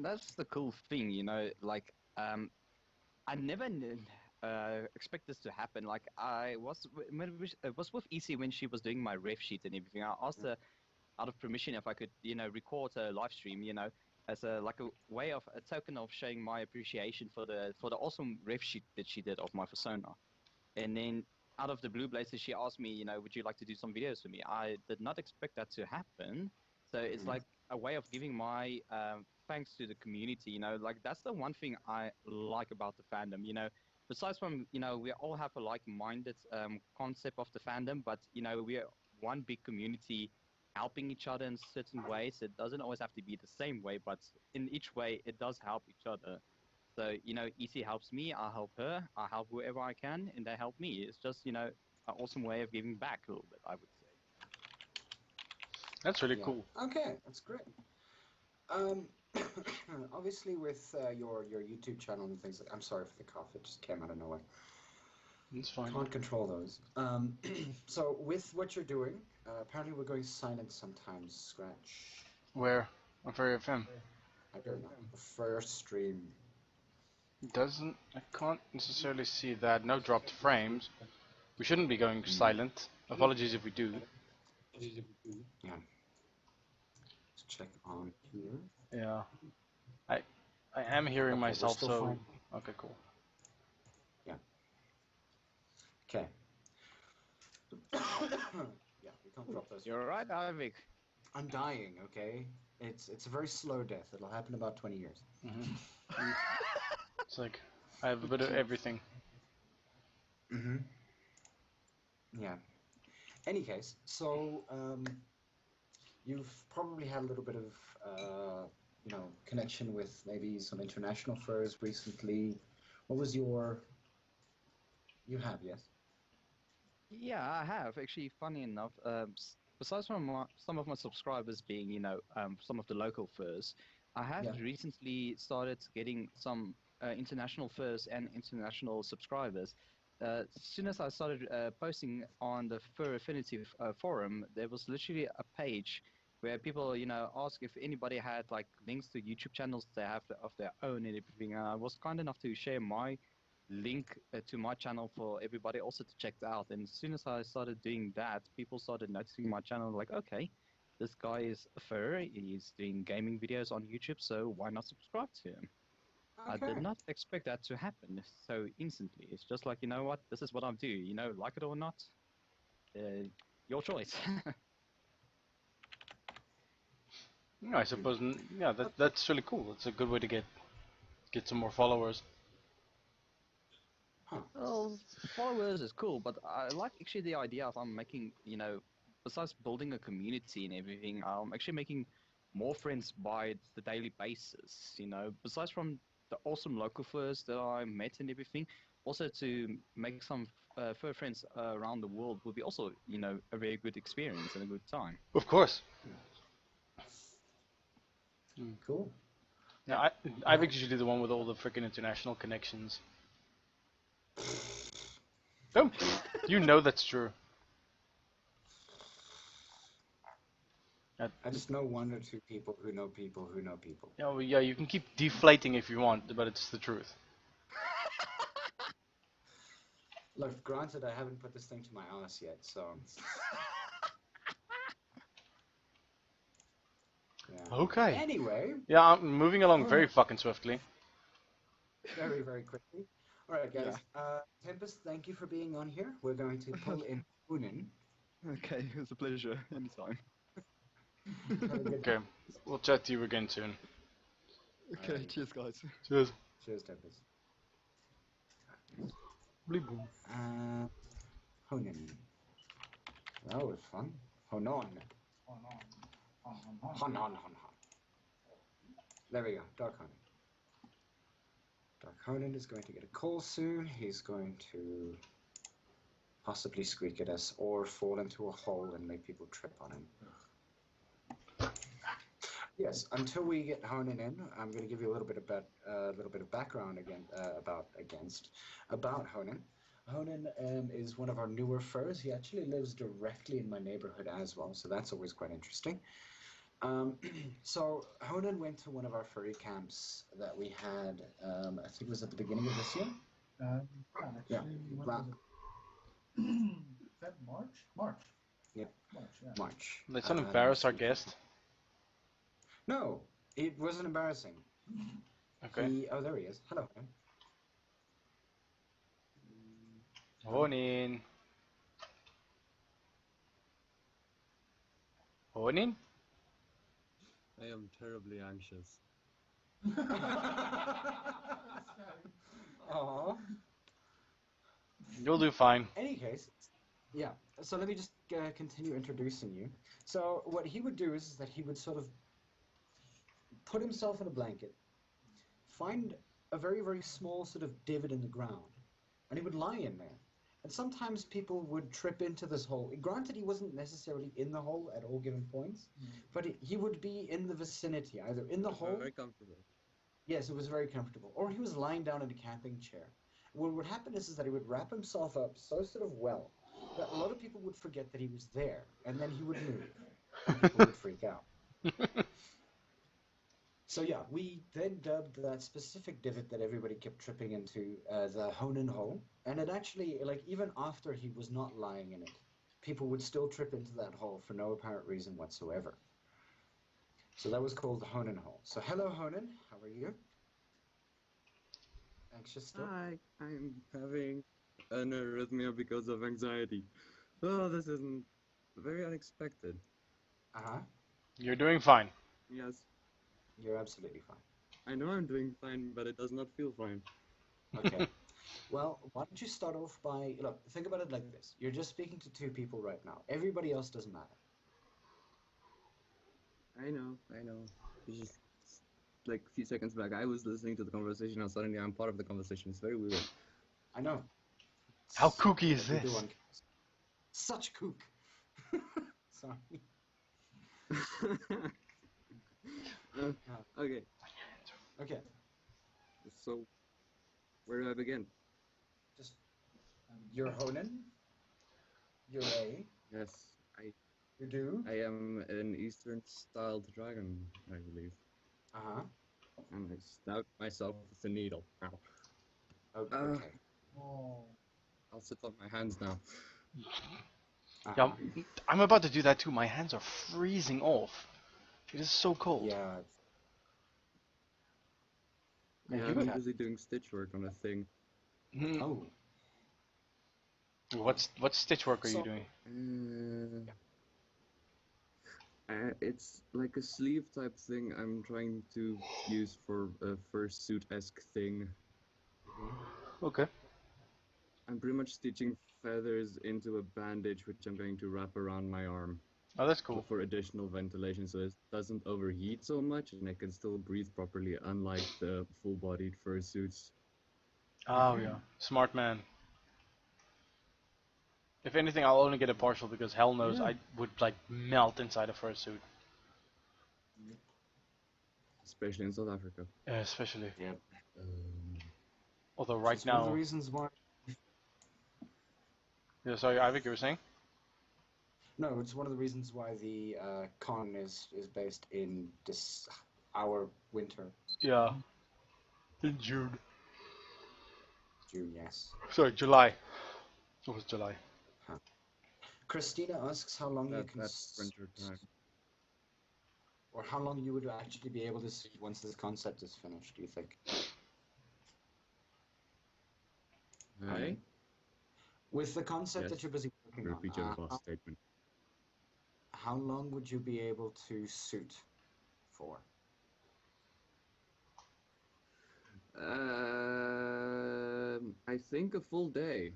That's the cool thing, like I never expect this to happen. Like I was with EC when she was doing my ref sheet and everything. I asked her out of permission if I could, record a live stream, as a way of a token of showing my appreciation for the awesome ref sheet that she did of my persona. And then out of the blue blazes, she asked me, would you like to do some videos for me? I did not expect that to happen. So it's like a way of giving my thanks to the community, like that's the one thing I like about the fandom, besides from, we all have a like-minded concept of the fandom, but, we're one big community helping each other in certain ways. It doesn't always have to be the same way, but in each way, it does help each other. So, EC helps me, I help her, I help whoever I can, and they help me. It's just, an awesome way of giving back a little bit, I would say. That's really cool. Okay, that's great. Obviously with your YouTube channel and things, I'm sorry for the cough, it just came out of nowhere. It's fine. Can't control those. So with what you're doing, apparently we're going silent sometimes, Scratch. Where? On Furry FM? I don't know. The first stream. I can't necessarily see that. No dropped frames. We shouldn't be going silent. Apologies if we do. Yeah. Let's check on here. Yeah. I am hearing myself, still so... fine. Okay, cool. Yeah. Okay. Yeah, we can't drop those. You're right, Avik. I'm dying, okay? It's a very slow death. It'll happen in about 20 years. It's like, I have a bit of everything. Yeah. Any case, so you've probably had a little bit of connection with maybe some international furs recently. What was your? You have, yes. Yeah, I have actually. Funny enough, besides from some of my subscribers being, some of the local furs, I have recently started getting some international furs and international subscribers. As soon as I started posting on the Fur Affinity forum, there was literally a page where people, ask if anybody had like links to YouTube channels they have of their own and everything. I was kind enough to share my link to my channel for everybody also to check out. And as soon as I started doing that, people started noticing my channel, like, okay, this guy is a fur, he's doing gaming videos on YouTube, so why not subscribe to him? Okay. I did not expect that to happen so instantly. It's just like, you know what, this is what I do, like it or not, your choice. Yeah, I suppose, yeah, that's really cool. It's a good way to get some more followers. Well, followers is cool, but I like actually the idea of I'm making, besides building a community and everything, I'm actually making more friends by the daily basis, besides from the awesome local furs that I met and everything, also to make some fur friends around the world would be also, a very good experience and a good time. Of course. Cool. Yeah, I'm usually the one with all the freaking international connections. Oh, you know that's true. I just know one or two people who know people who know people. Yeah, well, yeah, you can keep deflating if you want, but it's the truth. Look, granted, I haven't put this thing to my ass yet, so... Yeah. Okay. Anyway. Yeah, I'm moving along very fucking swiftly. Very, very quickly. Alright, guys. Tempest, thank you for being on here. We're going to pull in Unin. Okay, it was a pleasure. Anytime. Okay, we'll chat to you again soon. Okay, Alright. cheers, guys. Cheers. Cheers, Tempest. Bleep boom. Honin. That was fun. Honon. Hon. There we go. Dark Honin. Dark Honin is going to get a call soon. He's going to possibly squeak at us or fall into a hole and make people trip on him. Yes, until we get Honin in, I'm going to give you a little bit of background again about Honin. Honin is one of our newer furs. He actually lives directly in my neighborhood as well, so that's always quite interesting. So Honin went to one of our furry camps that we had. I think it was at the beginning of this year. Actually, Yeah. what Wow. was it? Feb, March? Yeah. March, yeah. March. Let's not embarrass our guest. No, it wasn't embarrassing. Okay. Oh, there he is. Hello. Honin. Honin? I am terribly anxious. Aww. You'll do fine. Any case, yeah. So let me just continue introducing you. So what he would do is that he would sort of put himself in a blanket, find a very, very small sort of divot in the ground, and he would lie in there. And sometimes people would trip into this hole. Granted, he wasn't necessarily in the hole at all given points, but he would be in the vicinity, either in the hole. Very comfortable. Yes, it was very comfortable. Or he was lying down in a camping chair. What would happen is that he would wrap himself up so sort of well that a lot of people would forget that he was there, and then he would move. And people would freak out. So yeah, we then dubbed that specific divot that everybody kept tripping into the Honin hole, and it actually, like, even after he was not lying in it, people would still trip into that hole for no apparent reason whatsoever. So that was called the Honin hole. So hello Honin, how are you? Anxious still? Hi, I'm having an arrhythmia because of anxiety. Oh, this isn't very unexpected. Uh-huh. You're doing fine. Yes, You're absolutely fine. I know I'm doing fine, but it does not feel fine. Okay. Well, why don't you start off by, look, think about it like this. You're just speaking to two people right now. Everybody else doesn't matter. I know. It's just like a few seconds back, I was listening to the conversation, and suddenly I'm part of the conversation. It's very weird. I know. How kooky is this? Everyone- Such kook. Sorry. Okay, Okay. so where do I begin? Just, you're Honin. You're a. Yes, You do. I am an Eastern-styled dragon, I believe. Uh-huh. And I stab myself with a needle. Ow. Okay. Uh, Oh. I'll sit on my hands now. Yeah, I'm about to do that too. My hands are freezing off. It is so cold. Yeah. Yeah, you I'm can- busy doing stitch work on a thing. Mhm. Oh. What stitch work are you So- doing? It's like a sleeve type thing I'm trying to use for a fursuit-esque thing. Okay. I'm pretty much stitching feathers into a bandage which I'm going to wrap around my arm Oh, that's cool. for additional ventilation so it doesn't overheat so much and I can still breathe properly, unlike the full-bodied fursuits. Oh yeah, smart man. If anything, I'll only get a partial because hell knows Yeah. I would like melt inside a fursuit. Especially in South Africa. Especially. Yeah. Although right It's one of the now. reasons why. Yeah, sorry, Ivik, you were saying? No, it's one of the reasons why the con is based in our winter. Yeah. In June. June, yes. Sorry, July. It was July. Christina asks how long you can That's winter time. or how long you would actually be able to see once this concept is finished, do you think? Hi? With the concept Yes. that you're busy working Repeat your on, last statement. how long would you be able to suit for? I think a full day.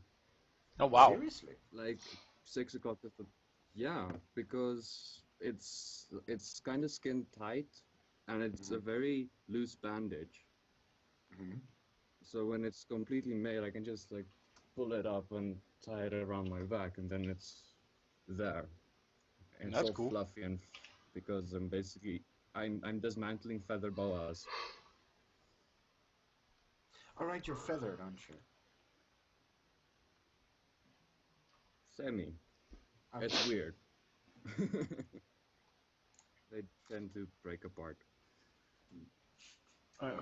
Oh wow. Seriously? Like 6 o'clock to yeah, because it's kind of skin tight, and it's a very loose bandage. Mhm. So when it's completely made, I can just like pull it up and tie it around my back, and then it's there. And it's That's all cool. fluffy and because I'm dismantling feather boas. All right, you're feathered, aren't you? Semi. Okay. It's weird. They tend to break apart.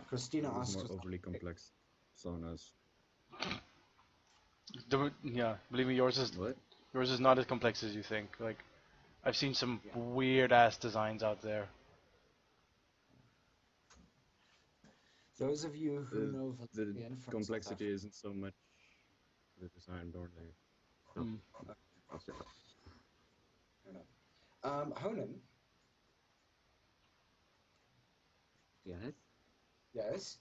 Christina Those asked more us. overly complex saunas. Yeah, believe me, yours is What? not as complex as you think. Like, I've seen some Yeah. weird ass designs out there. Those of you who know The Valerian from complexity isn't so much the design, normally. So, Hmm. I'll say that. Honan, Yes. yes.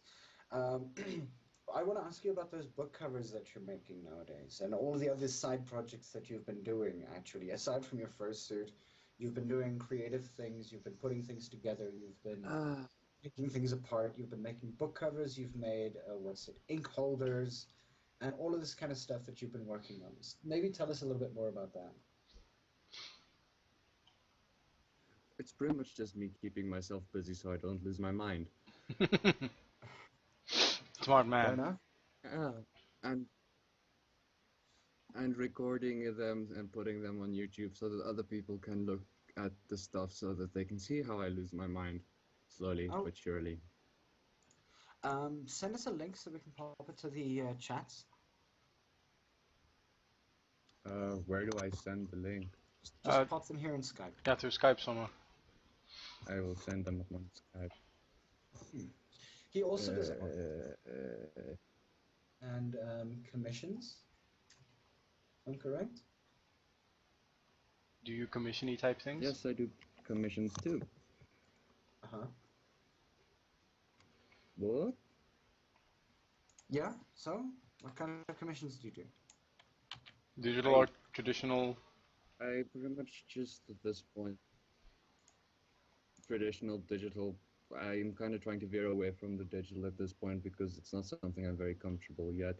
I want to ask you about those book covers that you're making nowadays, and all the other side projects that you've been doing. Actually, aside from your fursuit, you've been doing creative things. You've been putting things together. You've been picking things apart. You've been making book covers. You've made ink holders, and all of this kind of stuff that you've been working on. Maybe tell us a little bit more about that. It's pretty much just me keeping myself busy so I don't lose my mind. Smart Fair man. enough. And recording them and putting them on YouTube so that other people can look at the stuff so that they can see how I lose my mind slowly Oh. but surely. Send us a link so we can pop it to the chats. Where do I send the link? Just pop them here in Skype. Yeah, through Skype somewhere. I will send them on Skype. He also does art and commissions. Am I correct? Do you commission-y type things? Yes, I do commissions too. Uh-huh. What? Yeah, so? What kind of commissions do you do? Digital art, traditional. I pretty much just at this point, traditional, digital. I'm kind of trying to veer away from the digital at this point because it's not something I'm very comfortable yet.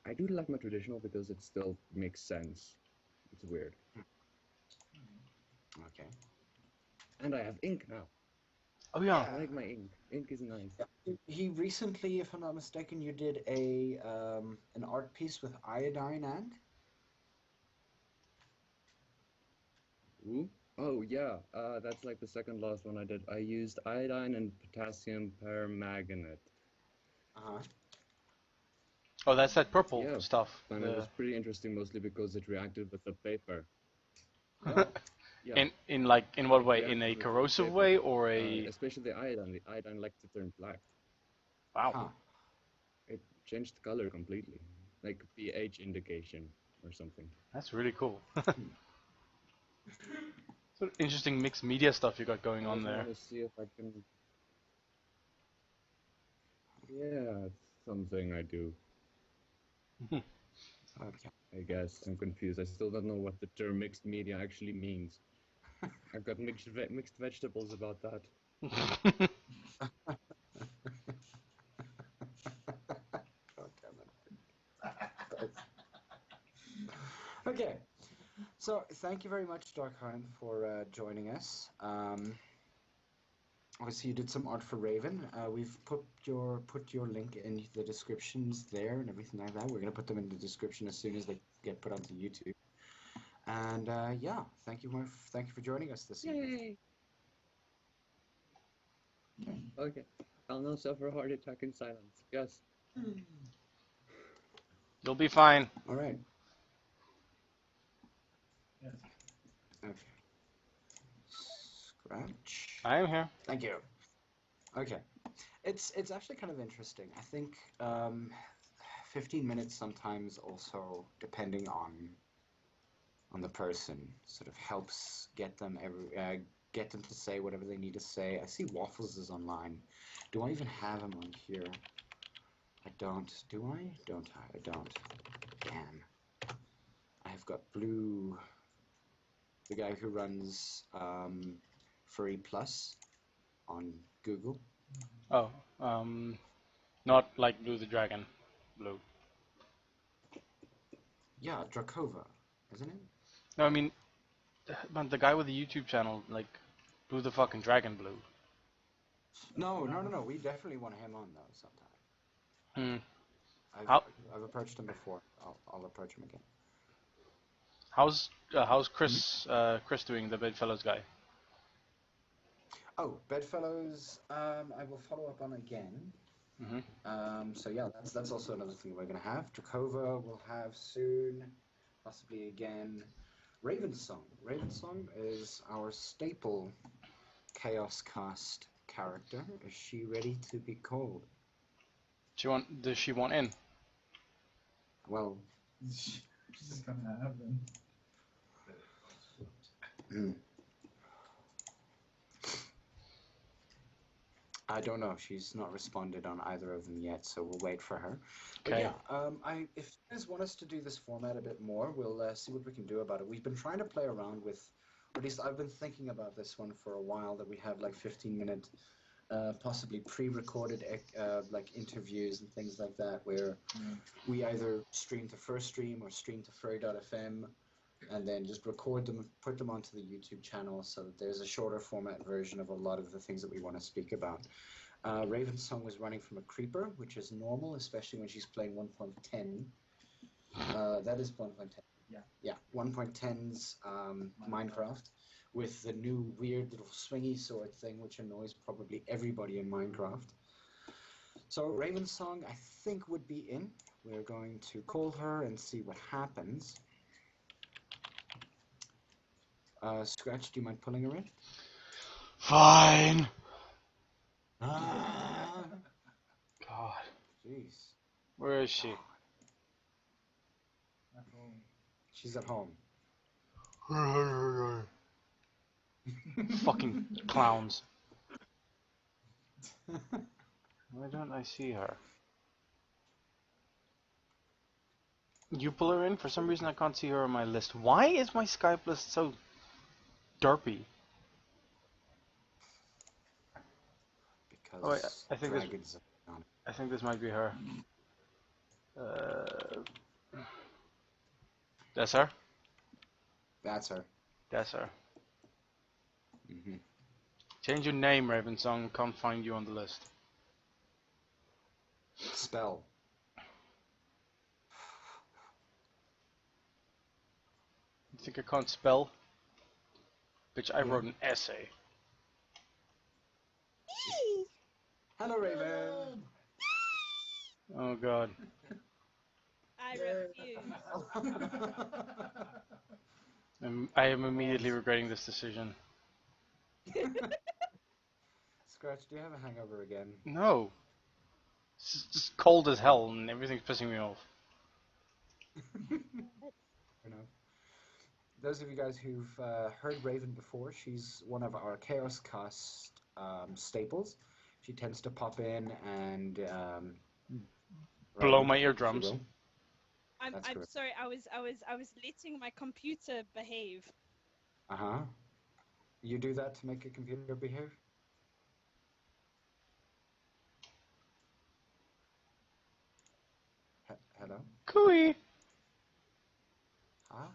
I do like my traditional because it still makes sense. It's weird. Okay. And I have ink now. Oh yeah. I like my ink. Ink is nice. He recently, if I'm not mistaken, you did a an art piece with iodine and? Ooh. Oh yeah, that's like the second last one I did. I used iodine and potassium permanganate. Uh-huh. Oh, that's that purple Yeah. stuff. And it was pretty interesting mostly because it reacted with the paper. Yeah. In what way? Yeah, In a with the corrosive paper. way or a? Especially the iodine. The iodine likes to turn black. Wow. Huh. It changed the color completely, like pH indication or something. That's really cool. Sort of interesting mixed media stuff you got going on there. I want to see if I can. Yeah, it's something I do. Okay. I guess I'm confused. I still don't know what the term mixed media actually means. I've got mixed vegetables about that. God damn it. Okay. So, thank you very much, Dark Hearn, for joining us. Obviously, you did some art for Raven. We've put your link in the descriptions there and everything like that. We're gonna put them in the description as soon as they get put onto YouTube. And yeah, thank you for joining us this evening. Yay! Okay. I'll now suffer a heart attack in silence. Yes. You'll be fine. All right. Yes. Okay. Scratch. I am here. Thank you. Okay. It's actually kind of interesting. I think 15 minutes sometimes also, depending on on the person, sort of helps get them get them to say whatever they need to say. I see Waffles is online. Do I even have him on here? I don't. Do I? Don't I? I don't. Damn. I have got Blue, the guy who runs Furry Plus on Google. Oh, not like Blue the Dragon. Blue. Yeah, Drakova, isn't it? No, I mean, the guy with the YouTube channel, like, Blue the fucking Dragon Blue. No. We definitely want him on though sometime. Hmm. I've approached him before. I'll approach him again. How's Chris Chris doing, the Bedfellows guy? Oh, Bedfellows, I will follow up on again. So yeah, that's also another thing we're gonna have. Drakova we'll have soon, possibly again. Ravensong. Ravensong is our staple Chaos Cast character. Is she ready to be called? Does she want in? Well, She's gonna have them. I don't know. She's not responded on either of them yet, so we'll wait for her. But Okay. yeah, if you guys want us to do this format a bit more, we'll see what we can do about it. We've been trying to play around with, or at least I've been thinking about this one for a while, that we have like 15-minute, possibly pre-recorded like interviews and things like that, where we either stream to First Stream or stream to Furry.fm, and then just record them, put them onto the YouTube channel, so that there's a shorter format version of a lot of the things that we want to speak about. Ravensong was running from a creeper, which is normal, especially when she's playing 1.10. That is 1.10. Yeah, 1.10's Minecraft, with the new weird little swingy sword thing, which annoys probably everybody in Minecraft. So Ravensong, I think, would be in. We're going to call her and see what happens. Scratch, do you mind pulling her in? Fine. Ah. God. Jeez. Where is she? At home. She's at home. Fucking clowns. Why don't I see her? You pull her in? For some reason I can't see her on my list. Why is my Skype list so derpy? Because Oh, wait, I think dragons are on it. I think this might be her. That's her? That's her. That's her. Mm-hmm. Change your name, Ravensong. Can't find you on the list. Spell. You think I can't spell? Bitch, I Yeah. wrote an essay. Hello, Raven. Oh god. I refuse. I am immediately regretting this decision. Scratch, do you have a hangover again? No. It's just cold as hell and everything's pissing me off. Fair enough. Those of you guys who've heard Raven before, she's one of our Chaos Cast staples. She tends to pop in and Blow my eardrums. I'm correct. sorry. I was letting my computer behave. Uh-huh. You do that to make a computer behave? Hello? Cooey! Huh?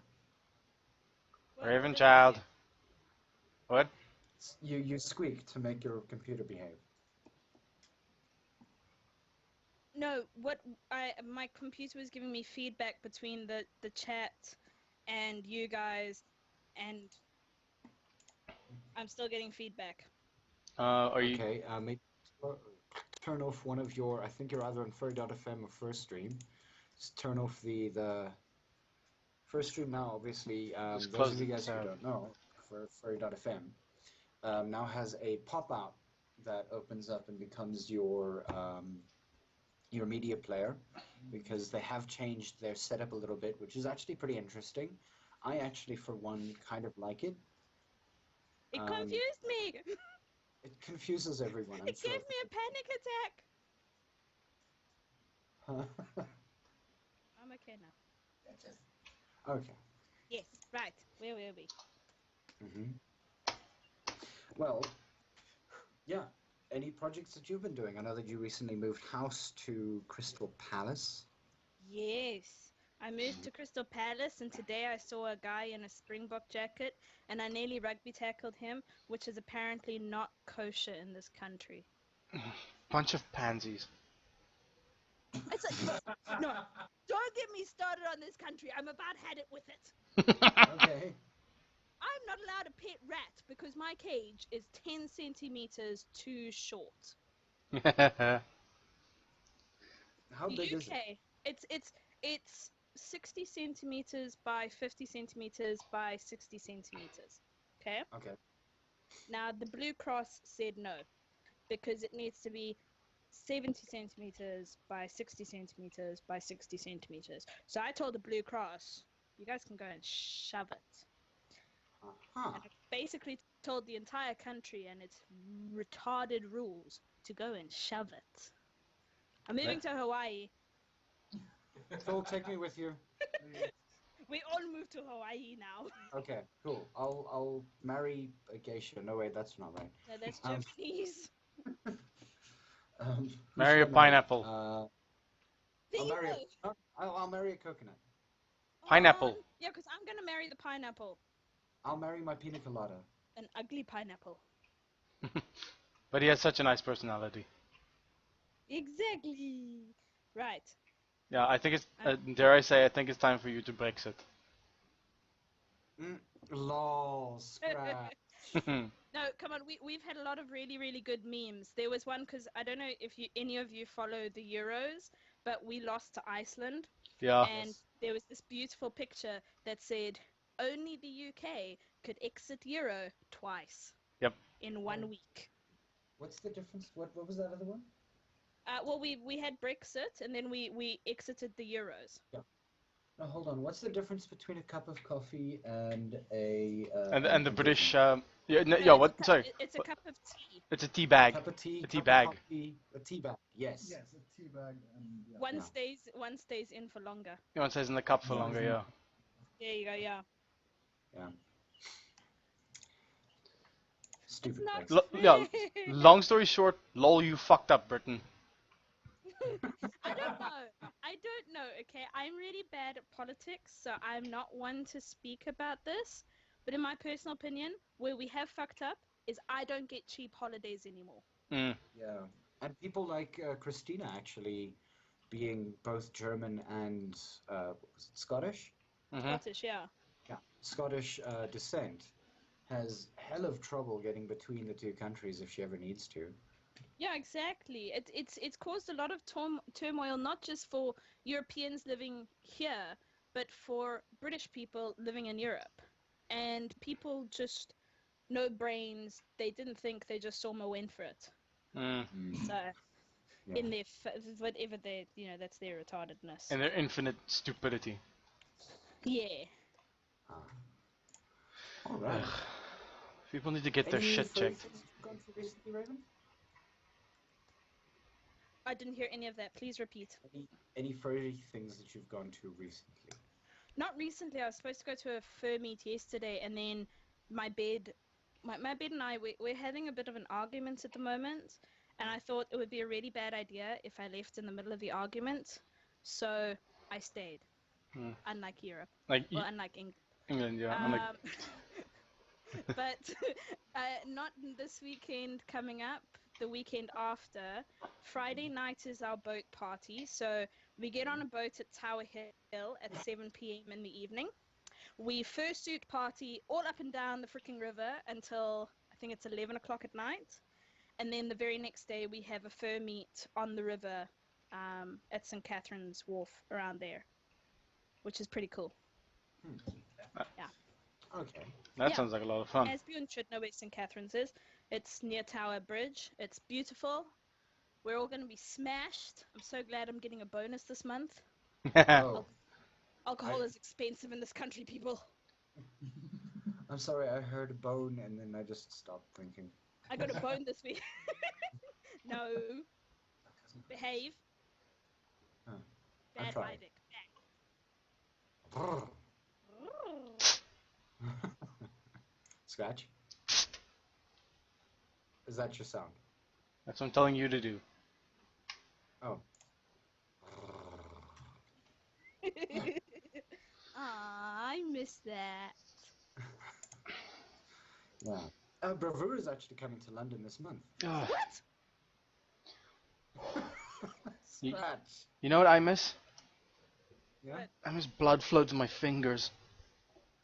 Raven child. What? You squeak to make your computer behave. No, my computer was giving me feedback between the chat and you guys, and I'm still getting feedback. Are you... Okay, maybe turn off one of your, I think you're either on Furry.fm or First Stream. Just turn off the First Stream now, obviously, those of you guys who don't know, for Furry.fm, now has a pop-out that opens up and becomes your media player, because they have changed their setup a little bit, which is actually pretty interesting. I actually, for one, kind of like it. It Um, confused me. It confuses everyone, I'm It sure. gave me a panic attack. I'm okay now. Okay. Yes, right. Where were we? Well, yeah. Any projects that you've been doing? I know that you recently moved house to Crystal Palace. Yes. I moved to Crystal Palace, and today I saw a guy in a Springbok jacket, and I nearly rugby tackled him, which is apparently not kosher in this country. Bunch of pansies. It's like, no, don't get me started on this country. I'm about had it with it. Okay. I'm not allowed to pet rat because my cage is 10 centimeters too short. How big is it? It's 60 centimeters by 50 centimeters by 60 centimeters. Okay? Okay. Now, the Blue Cross said no, because it needs to be 70 centimeters by 60 centimeters by 60 centimeters. So I told the Blue Cross, you guys can go and shove it. Uh-huh. And I basically told the entire country and its retarded rules to go and shove it. I'm moving to Hawaii. Phil, take me with you. We all moved to Hawaii now. Okay, cool. I'll marry a geisha. No, wait, that's not right. No, that's Japanese. Who Marry should a I pineapple. I'll marry a coconut. Pineapple. Yeah, because I'm going to marry the pineapple. I'll marry my pina colada. An ugly pineapple. But he has such a nice personality. Exactly. Right. Yeah, I think it's, dare I say, I think it's time for you to Brexit. Lol, scratch. No, come on. We've had a lot of really, really good memes. There was one, because I don't know if any of you follow the Euros, but we lost to Iceland. Yeah. And there was this beautiful picture that said, only the UK could exit Euro twice. Yep. In 1 week. What's the difference? What was that other one? Well, we had Brexit, and then we exited the Euros. Yeah. Now hold on. What's the difference between a cup of coffee and a? And the British. No, what? Sorry. It's a cup of tea. It's a tea bag. Cup of tea. A tea bag. A tea bag. Yes. Yes, a tea bag and yeah. One stays in for longer. One stays in the cup for longer. Yeah. There you go. Yeah. Yeah. Stupid. Yeah. Long story short, lol, you fucked up, Britain. I don't know, okay? I'm really bad at politics, so I'm not one to speak about this. But in my personal opinion, where we have fucked up is I don't get cheap holidays anymore. Yeah. And people like Christina actually being both German and Scottish. Scottish, yeah. Yeah. Scottish descent has hell of trouble getting between the two countries if she ever needs to. Yeah, exactly. It's caused a lot of turmoil, not just for Europeans living here, but for British people living in Europe. And people just, no brains, they didn't think, they just saw went for it. So, in their, whatever they, that's their retardedness. And their infinite stupidity. Yeah. All right. People need to get their shit checked. I didn't hear any of that. Please repeat. Any furry things that you've gone to recently? Not recently. I was supposed to go to a fur meet yesterday, and then my bed and I, we're having a bit of an argument at the moment, and I thought it would be a really bad idea if I left in the middle of the argument, so I stayed. Unlike Europe. Unlike England, yeah. But not this weekend coming up. The weekend after, Friday night is our boat party. So we get on a boat at Tower Hill at 7 p.m. in the evening. We fursuit party all up and down the freaking river until I think it's 11 o'clock at night. And then the very next day we have a fur meet on the river at St. Catherine's Wharf around there, which is pretty cool. Yeah. Okay. That sounds like a lot of fun. As Bjorn should know where St. Catherine's is. It's near Tower Bridge. It's beautiful. We're all going to be smashed. I'm so glad I'm getting a bonus this month. Alcohol is expensive in this country, people. I'm sorry, I heard a bone and then I just stopped thinking. I got a bone this week. No. Behave. Huh. Bad I'm trying. Isaac. Scratch? Is that your sound? That's what I'm telling you to do. Oh. I miss that. Yeah. Bravura is actually coming to London this month. Ugh. What? Scratch. You know what I miss? Yeah? I miss blood flow to my fingers.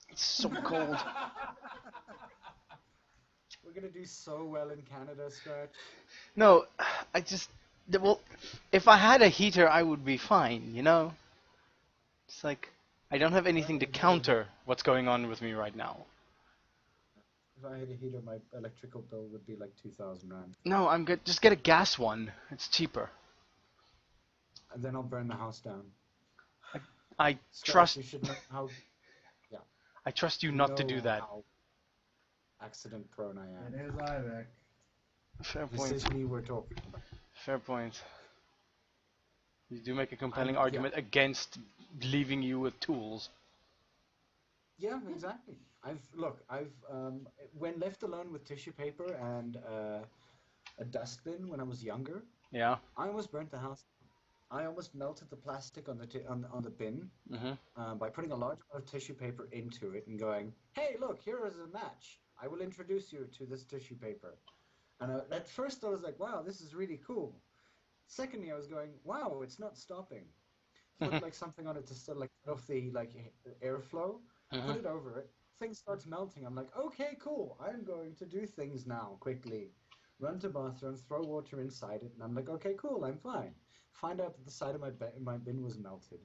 It's so cold. We're gonna do so well in Canada, Scratch. No, I just... Well, if I had a heater, I would be fine, you know? It's like, I don't have anything to counter what's going on with me right now. If I had a heater, my electrical bill would be like 2,000 rand. No, I'm good. Just get a gas one. It's cheaper. And then I'll burn the house down. I Scratch, trust... you should know how... Yeah. I trust you You not to know do that. how accident prone I am. It is Isaac. Fair This point. is me we're talking about. Fair point. You do make a compelling Yeah. argument against leaving you with tools. Yeah, exactly. I've when left alone with tissue paper and a dustbin when I was younger, Yeah. I almost burnt the house. I almost melted the plastic on the on the bin by putting a large amount of tissue paper into it and going, "Hey, look, here is a match. I will introduce you to this tissue paper." And at first I was like, "Wow, this is really cool." Secondly, I was going, "Wow, it's not stopping." Put like something on it to sort of like cut off the like airflow. Put it over it. Thing starts melting. I'm like, "Okay, cool. I'm going to do things now quickly." Run to bathroom, throw water inside it, and I'm like, "Okay, cool. I'm fine." Find out that the side of my bin was melted.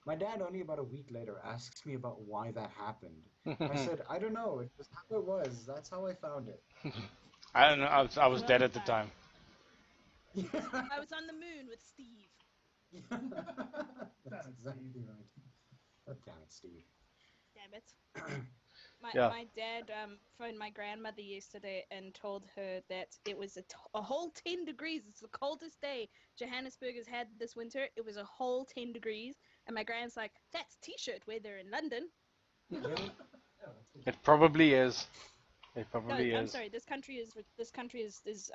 My dad, only about a week later, asks me about why that happened. I said, I don't know. It was how it was. That's how I found it. I don't know. I was dead at the time. I was on the moon with Steve. That's exactly right. Oh, damn it, Steve. Damn it. Yeah. My dad phoned my grandmother yesterday and told her that it was a whole 10 degrees. It's the coldest day Johannesburg has had this winter. It was a whole 10 degrees. And my grand's like, that's t-shirt weather in London. It probably is. It No, probably I'm is. sorry. This country is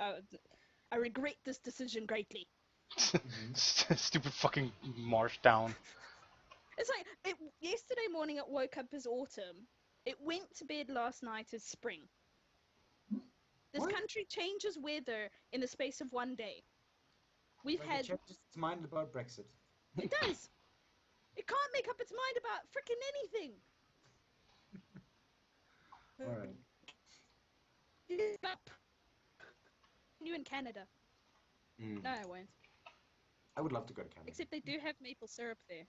I regret this decision greatly. Stupid fucking marsh town. It's like, yesterday morning it woke up as autumn. It went to bed last night as spring. This country changes weather in the space of one day. We've Like had... it changes its mind about Brexit. It does! It can't make up its mind about frickin' anything! Alright. You in Canada. No, I won't. I would love to go to Canada. Except they do have maple syrup there.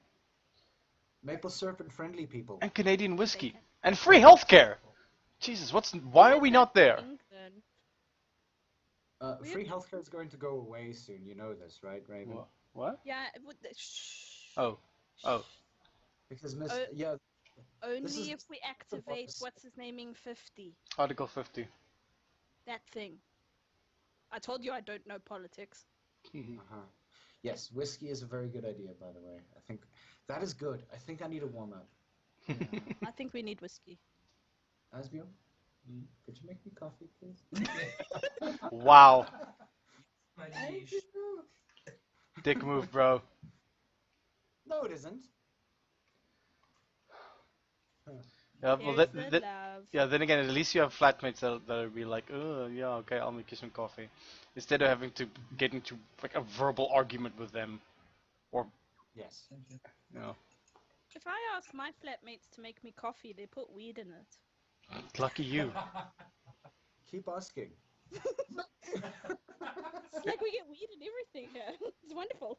Maple syrup and friendly people. And Canadian whiskey. And free healthcare! Jesus, why are we not there? England. Free healthcare is going to go away soon. You know this, right, Raven? What? Yeah, it would... Shh. Oh. Because Only if we activate what's his naming 50. Article 50. That thing. I told you I don't know politics. Yes, whiskey is a very good idea, by the way. I think that is good. I think I need a warm up. I think we need whiskey. Asbjorn, could you make me coffee, please? Wow. My Thank niche. you. Dick move, bro. No, it isn't. Yeah, well, There's the love. yeah. Then again, at least you have flatmates that'll be like, oh, yeah, okay, I'll make you some coffee, instead of having to get into like a verbal argument with them, or Yes. you know. If I ask my flatmates to make me coffee, they put weed in it. Lucky you. Keep asking. It's like we get weed and everything here. It's wonderful.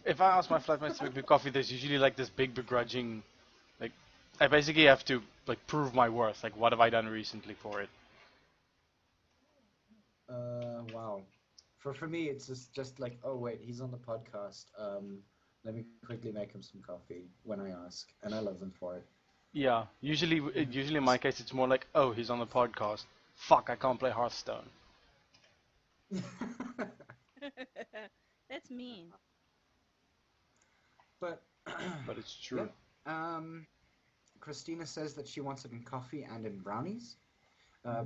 If I ask my flatmates to make me coffee, there's usually like this big begrudging, like I basically have to like prove my worth. Like, what have I done recently for it? Wow. For me, it's just like, oh wait, he's on the podcast. Let me quickly make him some coffee when I ask, and I love them for it. Yeah, usually in my case it's more like, oh, he's on the podcast. Fuck, I can't play Hearthstone. That's mean. But But it's true. yeah. Christina says that she wants it in coffee and in brownies.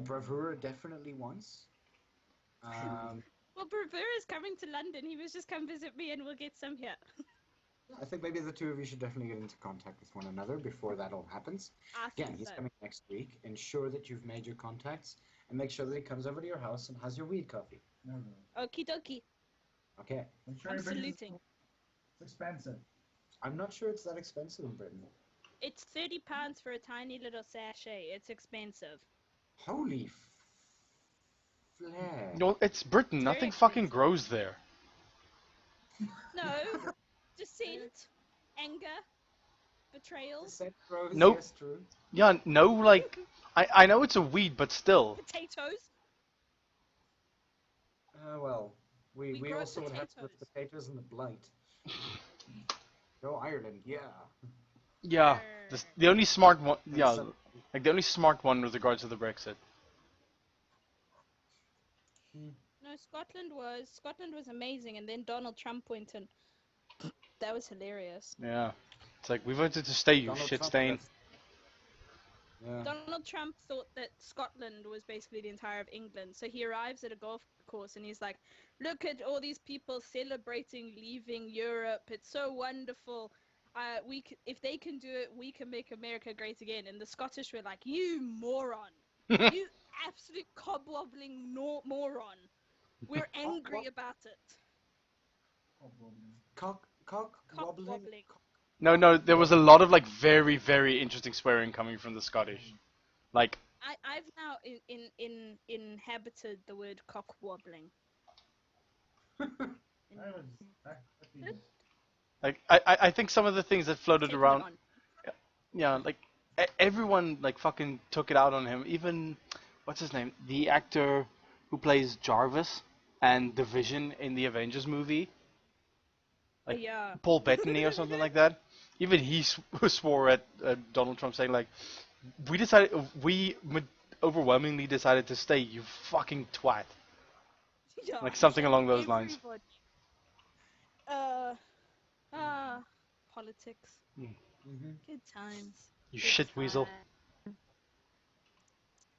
Bravura definitely wants. Well, Bravura is coming to London. He was just come visit me, and we'll get some here. I think maybe the two of you should definitely get into contact with one another before that all happens. I Yeah, think he's so. coming next week. Ensure that you've made your contacts and make sure that he comes over to your house and has your weed coffee. No, no. Okie dokie. Okay. Make sure I'm you bring this- saluting. It's expensive. I'm not sure it's that expensive in Britain. It's £30 for a tiny little sachet. It's expensive. Holy flare. No, it's Britain. Very Nothing fucking expensive. grows there. No, dissent, anger, betrayal, Nope. Yes, true. Yeah, no, like, I know it's a weed, but still. potatoes. Well, we grow also would have the potatoes. potatoes and the blight. Go Ireland, yeah. Yeah, the only smart one. Yeah, some- like the only smart one with regards to the Brexit. No, Scotland was amazing, and then Donald Trump went in. That was hilarious. Yeah, it's like we voted to stay, you Donald shit Trump stain. does- Yeah. Donald Trump thought that Scotland was basically the entire of England, so he arrives at a golf course and he's like, "Look at all these people celebrating leaving Europe. It's so wonderful. If they can do it, we can make America great again." And the Scottish were like, "You moron! You absolute cobwobbling moron! We're angry about it." Cock wobbling. Cock-wobbling. No, there was a lot of like very, very interesting swearing coming from the Scottish. Like, I've now inhabited the word cock wobbling. like I think some of the things that floated Taking it around, on. yeah, like everyone like fucking took it out on him. Even what's his name, the actor who plays Jarvis and the Vision in the Avengers movie, like Yeah. Paul Bettany or something like that. Even he swore at Donald Trump, saying like, we overwhelmingly decided to stay, you fucking twat." Yeah. Like something along those lines. Everybody. Politics. Mm-hmm. Good times. You Good shit weasel. times.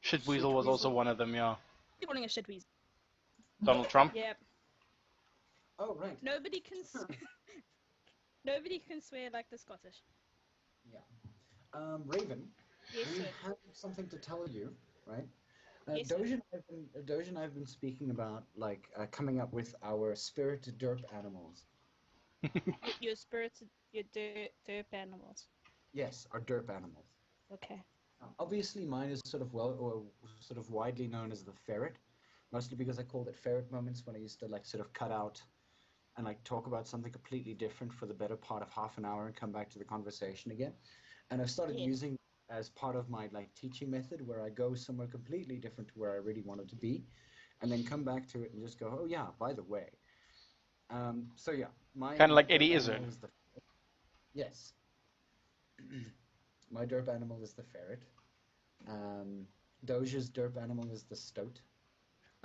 Shit weasel was also one of them, yeah. Keep calling a shit weasel. Donald Trump. Yep. Oh, right. Nobody can. Nobody can swear like the Scottish. Yeah. Raven, Yes, we sir. have something to tell you, right? Yes, sir. Doge and I have been speaking about like coming up with our spirit derp animals. Your spirits, your derp animals. Yes, our derp animals. Okay. Obviously, mine is sort of widely known as the ferret, mostly because I called it ferret moments when I used to like sort of cut out and like talk about something completely different for the better part of half an hour and come back to the conversation again. And I've started Yeah. using as part of my like teaching method where I go somewhere completely different to where I really wanted to be, and then come back to it and just go, oh yeah, by the way. So yeah, my Kinda like derp Eddie animal Izzard. is the- Yes. My derp animal is the ferret. Doja's derp animal is the stoat.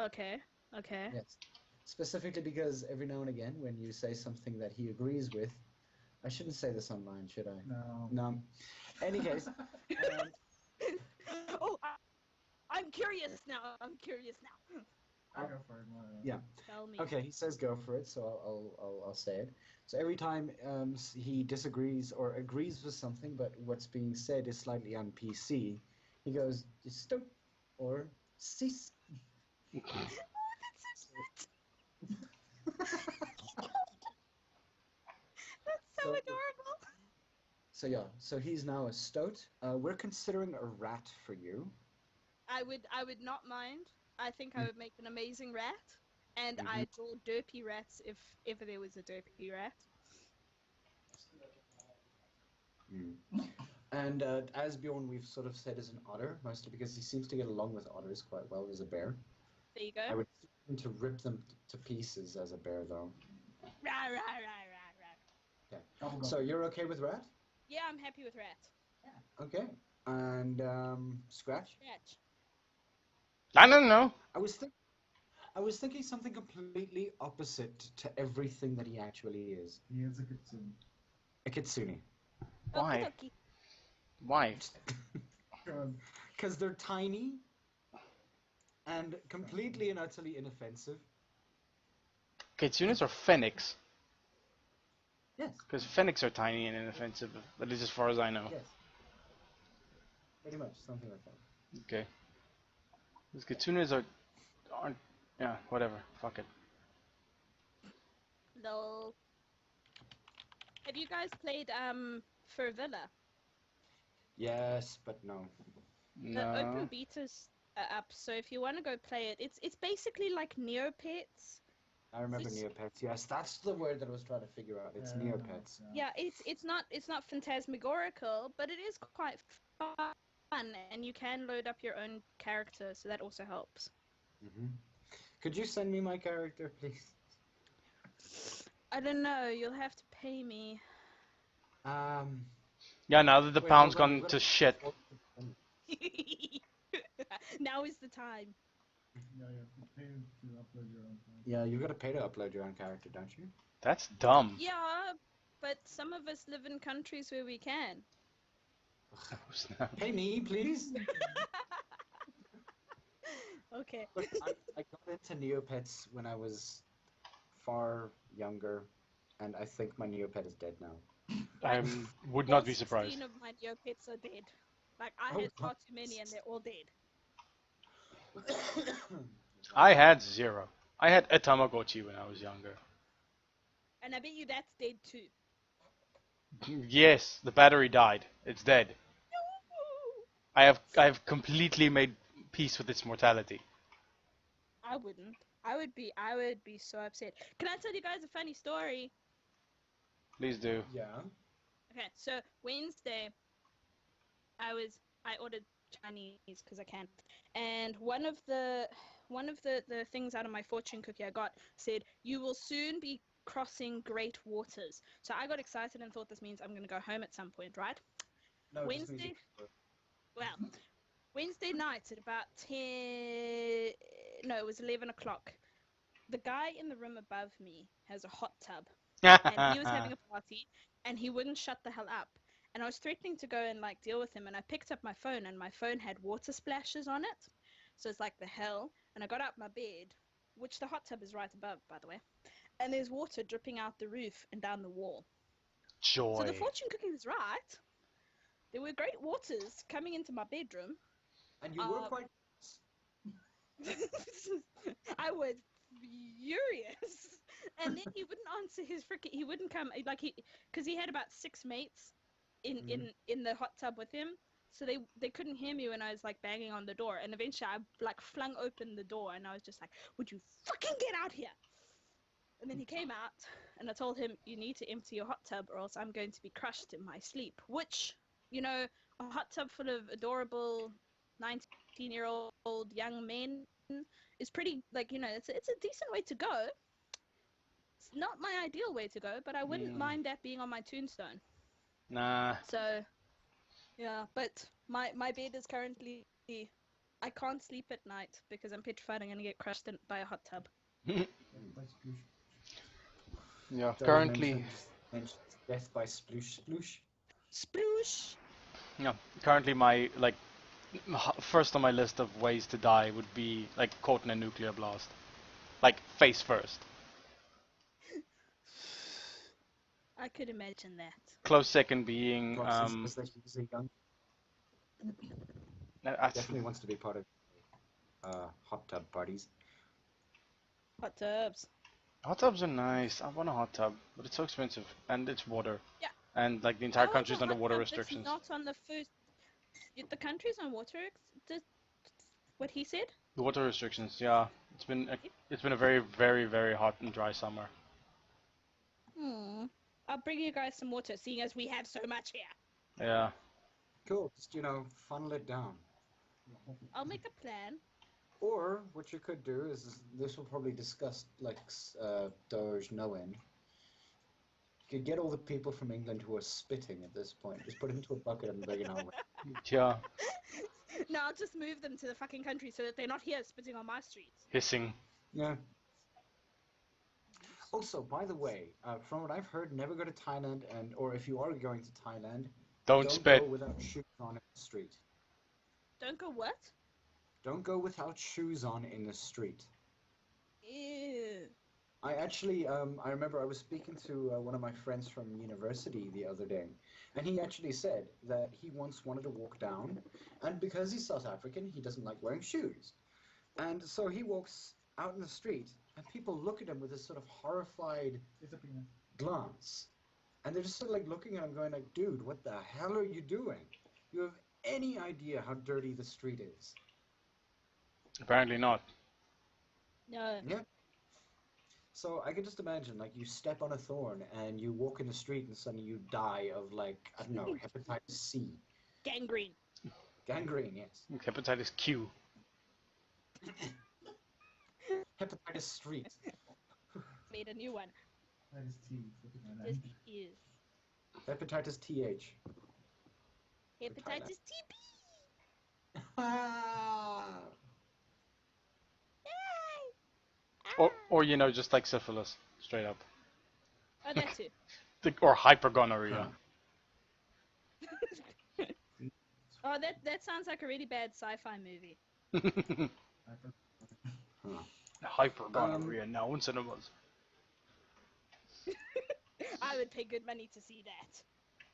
Okay. Okay. Yes. Specifically because every now and again, when you say something that he agrees with, I shouldn't say this online, should I? No. No. Any case, Oh, I'm curious now. I'm curious now. I'll go for it. yeah. Tell me. Okay, he says go for it, so I'll say it. So every time he disagrees or agrees with something, but what's being said is slightly on PC, he goes stoat or cease. That's so So- adorable. So yeah, so he's now a stoat. We're considering a rat for you. I would not mind. I think I would make an amazing rat, and I'd draw derpy rats if ever there was a derpy rat. And as Bjorn, we've sort of said, is an otter, mostly because he seems to get along with otters quite well as a bear. There you go. I would seem to rip them to pieces as a bear, though. Rah, rah, rah, rah, rah. Okay. So you're okay with rat? Yeah, I'm happy with rat. Okay. And Scratch. Scratch. I don't know. I was thinking something completely opposite to everything that he actually is. He is a kitsune. A kitsune. Why? Okie Why? Because they're tiny and completely and utterly inoffensive. Kitsunes or Phoenix? Yes. Because Phoenix are tiny and inoffensive, at least as far as I know. Yes. Pretty much, something like that. Okay. Because Kitsunes aren't... Yeah, whatever. Fuck it. Lol. Have you guys played Fur Villa? Yes, but no. The open No. beta's up, so if you want to go play it, it's basically like Neopets. I remember It's- Neopets. Yes, that's the word that I was trying to figure out. It's Neopets. Yeah, it's not phantasmagorical, but it is quite fun, and you can load up your own character, so that also helps. Hmm. Could you send me my character, please? I don't know. You'll have to pay me. Yeah, now that the Wait, pound's hold on, gone we've to got- shit. Now is the time. Yeah, you have to pay to upload your own file. Yeah, you gotta pay to upload your own character, don't you? That's dumb. Yeah, but some of us live in countries where we can. Pay me, please. Okay. Look, I got into Neopets when I was far younger, and I think my Neopet is dead now. I would not be All surprised. 16 of my Neopets are dead. Like, I Oh, had far God. too many and they're all dead. I had 0. I had a Tamagotchi when I was younger. And I bet you that's dead too. Yes, the battery died. It's dead. I have completely made peace with its mortality. I wouldn't. I would be so upset. Can I tell you guys a funny story? Please do. Yeah. Okay, so Wednesday, I ordered Chinese because I can, and one of the things out of my fortune cookie I got said, "You will soon be crossing great waters." So I got excited and thought this means I'm gonna go home at some point, right? No, it just means Wednesday. Well, Wednesday night at about 10. No, it was 11 o'clock. The guy in the room above me has a hot tub. And he was having a party, and he wouldn't shut the hell up. And I was threatening to go and like deal with him, and I picked up my phone, and my phone had water splashes on it. So it's like the hell. And I got out my bed, which the hot tub is right above, by the way. And there's water dripping out the roof and down the wall. Joy. So the fortune cookie was right. There were great waters coming into my bedroom. And you were quite... I was furious. And then he wouldn't answer his freaking. He wouldn't come like because he had about 6 mates in the hot tub with him, so they couldn't hear me when I was like banging on the door. And eventually I like flung open the door and I was just like, "Would you fucking get out here?" And then he came out and I told him, "You need to empty your hot tub or else I'm going to be crushed in my sleep." Which, you know, a hot tub full of adorable 19-year-old young men is pretty, like, you know, it's a decent way to go. It's not my ideal way to go, but I wouldn't mind that being on my tombstone. Nah. So, yeah, but my bed is currently, I can't sleep at night because I'm petrified I'm going to get crushed by a hot tub. Yeah, So currently... mentioned death by sploosh sploosh. Sploosh! Yeah, currently my, like, first on my list of ways to die would be, like, caught in a nuclear blast. Like, face first. I could imagine that. Close second being, Was that he was a young... that's- Definitely wants to be part of hot tub parties. Hot tubs. Hot tubs are nice. I want a hot tub, but it's so expensive, and it's water. Yeah. And like the entire Oh, country's the under hot water tub restrictions. that's not on the first. The country's on water. What he said? The water restrictions, yeah. It's been a very, very, very hot and dry summer. I'll bring you guys some water, seeing as we have so much here. Yeah. Cool. Just, you know, funnel it down. I'll make a plan. Or what you could do is, this will probably discuss like Doge no end. could get all the people from England who are spitting at this point. Just put it into a bucket and bring it on. Yeah, No, I'll just move them to the fucking country so that they're not here spitting on my streets. hissing. Yeah. Also, by the way, from what I've heard, never go to Thailand, or if you are going to Thailand, Don't spit. go without shoes on in the street. Don't go what? Don't go without shoes on in the street. Ew. I actually, I remember I was speaking to one of my friends from university the other day, and he actually said that he once wanted to walk down, and because he's South African, he doesn't like wearing shoes. And so he walks out in the street, and people look at him with this sort of horrified Disappearance. glance. And they're just sort of like looking at him going like, dude, what the hell are you doing? You have any idea how dirty the street is? Apparently not. No. Yeah. So I can just imagine, like, you step on a thorn and you walk in the street and suddenly you die of, like, I don't know, hepatitis C. Gangrene. Gangrene, yes. Hepatitis Q. Hepatitis Street. Made a new one. That is T. Something like that. This is Hepatitis TH. hepatitis TB. Or you know, just like syphilis, straight up. Oh, that too. Or hypergonorrhea. Oh, that sounds like a really bad sci-fi movie. Hypergonorrhea now in cinemas. I would pay good money to see that.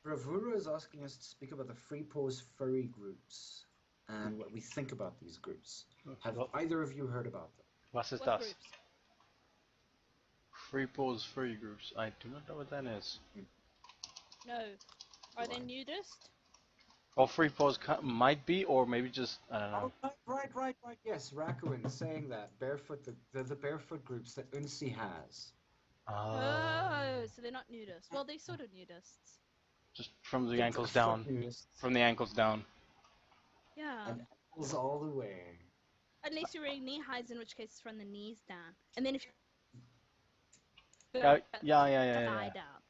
Bravura is asking us to speak about the Free Paws furry groups and what we think about these groups. Have either of you heard about them? Was ist What das? groups? Free Paws Furry Groups. I do not know what that is. No. Are they nudist? Well, Free Paws might be, or maybe just, I don't know. Oh, right. Yes, Rakuin is saying that. Barefoot, the barefoot groups that Unsi has. Oh, so they're not nudists. Well, they're sort of nudists. Just from the The ankles barefoot down. nudists. From the ankles down. Yeah. And ankles all the way. Unless you're wearing knee highs, in which case it's from the knees down. And then if you Yeah. thigh down.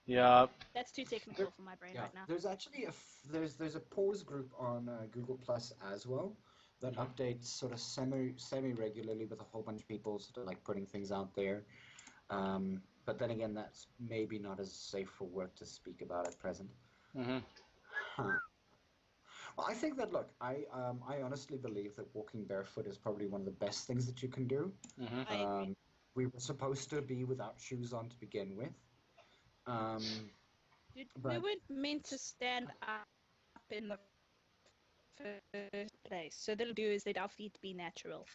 Yeah. That's too technical for my brain Yeah, right now. there's actually there's a pause group on Google Plus as well that updates sort of semi regularly with a whole bunch of people sort of like putting things out there. But then again, that's maybe not as safe for work to speak about at present. Mm-hmm. Huh. Well, I think that I honestly believe that walking barefoot is probably one of the best things that you can do. Mm-hmm. I agree. We were supposed to be without shoes on to begin with. Dude, we but- weren't meant to stand up in the first place. So they'll do is let our feet be natural.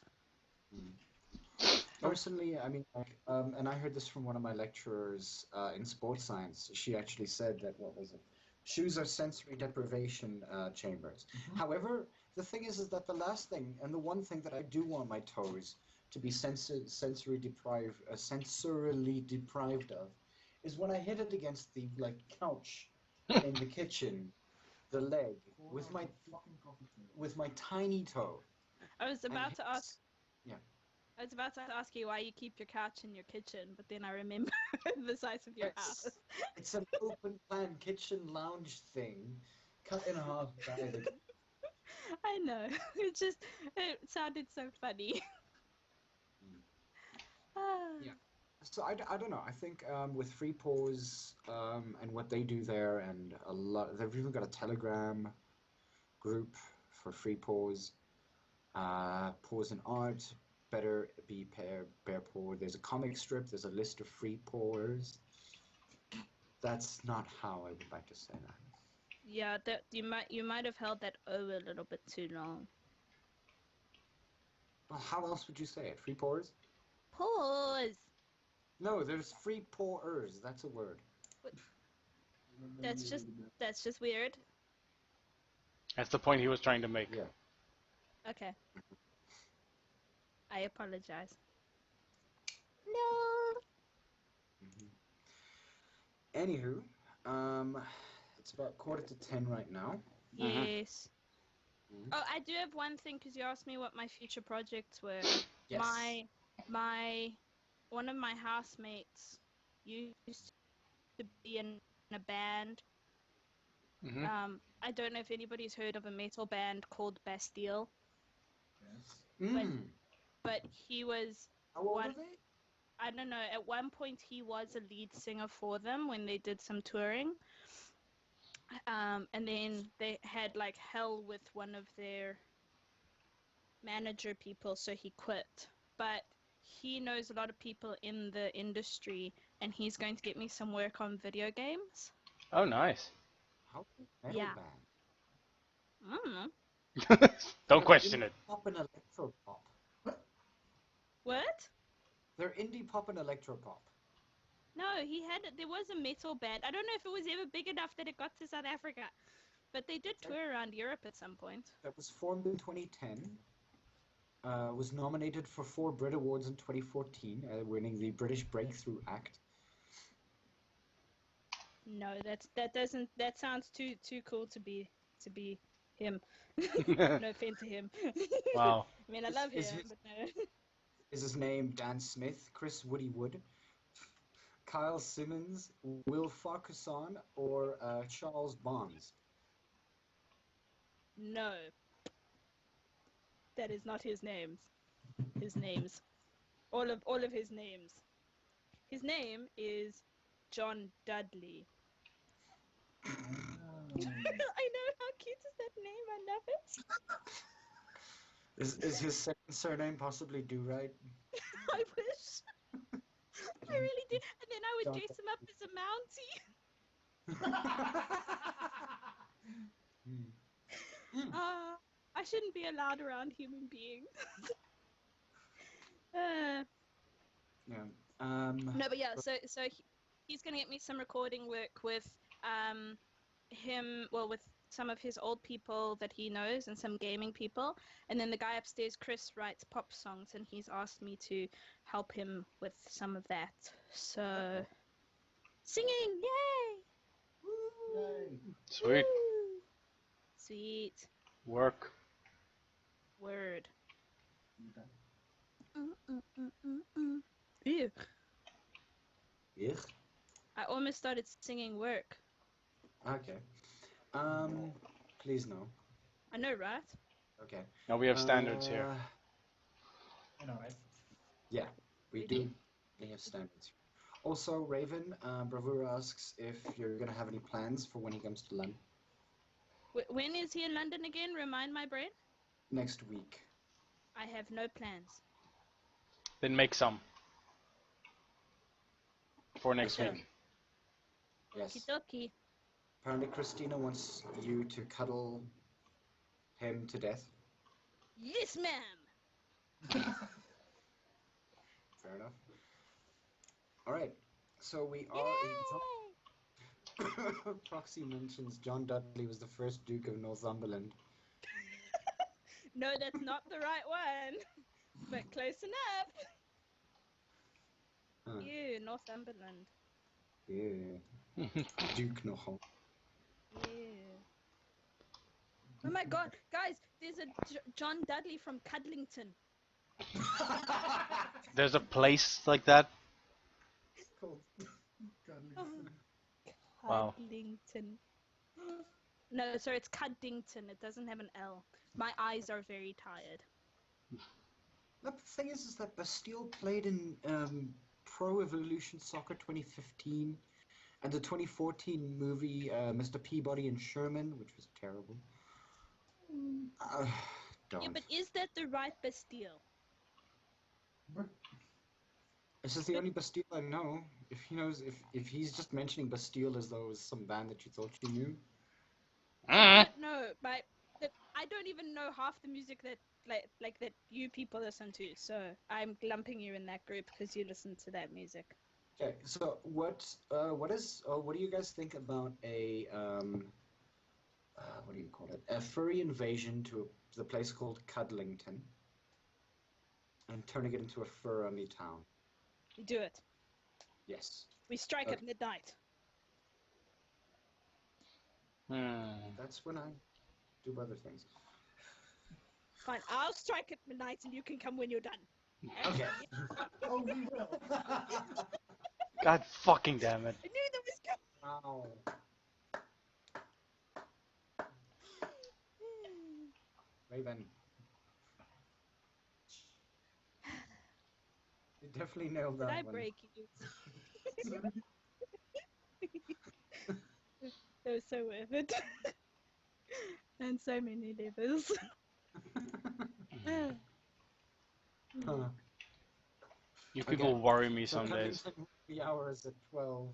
Personally, I mean, and I heard this from one of my lecturers in sports science. She actually said that, what was it? Shoes are sensory deprivation chambers. However, the thing is that the last thing, and the one thing that I do want my toes to be sensorily deprived of, is when I hit it against the couch in the kitchen, the leg, with my tiny toe. I was about to ask. Yeah. I was about to ask you why you keep your couch in your kitchen, but then I remember the size of your house. It's an open plan kitchen lounge thing, cut in half by the. I know. It sounded so funny. Yeah. So I don't know. I think with Free Paws and what they do there, and they've even got a Telegram group for Free Paws, Paws and Art, Better Be Bare Paw. There's a comic strip. There's a list of Free Paws. That's not how I would like to say that. Yeah, that you might have held that O a little bit too long. Well, how else would you say it? Free Paws? Pause. No, there's Free Pawers. That's a word. That's just weird. That's the point he was trying to make. Yeah. Okay. I apologize. No. Anywho, it's about 9:45 right now. Yes. Oh, I do have one thing because you asked me what my future projects were. Yes. One of my housemates used to be in a band. Mm-hmm. I don't know if anybody's heard of a metal band called Bastille, Yes. but he was How old one. are they? I don't know. At one point, he was a lead singer for them when they did some touring. And then they had like hell with one of their manager people, so he quit. But he knows a lot of people in the industry, and he's going to get me some work on video games. Oh, nice. How metal Yeah. band? I don't know. Don't question it. Pop and electro pop. What? They're indie pop and electro pop. No, there was a metal band. I don't know if it was ever big enough that it got to South Africa, but they did tour around Europe at some point. That was formed in 2010. Was nominated for 4 Brit Awards in 2014, winning the British Breakthrough Act. No, that sounds too cool to be him. No offense to him. Wow. I mean, I love him, but no. Is his name Dan Smith, Chris Woody Wood, Kyle Simmons, Will Farquharson, or Charles Bonds? No. That is not his names. His names. All of his names. His name is John Dudley. I know, how cute is that name? I love it. Is his second surname possibly Do Right? I wish. I really did. And then I would dress him up as a Mountie. I shouldn't be allowed around human beings. Yeah. No, but yeah, so he's gonna get me some recording work with him, well, with some of his old people that he knows and some gaming people, and then the guy upstairs, Chris, writes pop songs, and he's asked me to help him with some of that. So singing, yay! Yay. Sweet. Woo! Sweet. Work. Word. Okay. Ew. Yeah. I almost started singing work. Okay. Please no. I know, right? Okay. Now we have standards here. I know, right? Yeah, we do. We have standards. Also, Raven, Bravura asks if you're gonna have any plans for when he comes to London When is he in London again? Remind my brain. next week. I have no plans. Then make some. For next Okay. week. Yes. Okie Apparently, Christina wants you to cuddle him to death. Yes, ma'am. Fair enough. All right. So we are. Proxy mentions John Dudley was the first Duke of Northumberland. No, that's not the right one. But close enough. Huh. Ew, Northumberland. Yeah. Duke Nohol. Ew. Oh my god, guys, there's a John Dudley from Cudlington. There's a place like that? It's called Wow. Cudlington. No, sorry, it's Cuddington. It doesn't have an L. My eyes are very tired. The thing is that Bastille played in Pro Evolution Soccer 2015 and the 2014 movie Mr. Peabody and Sherman, which was terrible. Don't. Yeah, but is that the right Bastille? This is the only Bastille I know. If he knows, if he's just mentioning Bastille as though it was some band that you thought you knew. No, but I don't even know half the music that like that you people listen to. So I'm lumping you in that group because you listen to that music. Okay, so what do you guys think about a what do you call it? A furry invasion to the place called Cudlington and turning it into a fur-only town? We do it. Yes. We strike at midnight. That's when I do other things. Fine, I'll strike at midnight and you can come when you're done. Okay. Oh, we will. God fucking damn it. I knew that was Wow. Raven. You definitely nailed Did that I one. break you? That was so worth it. And so many levels. Huh. You people Okay. worry me So some days. Cuddlington, the hour is at 12.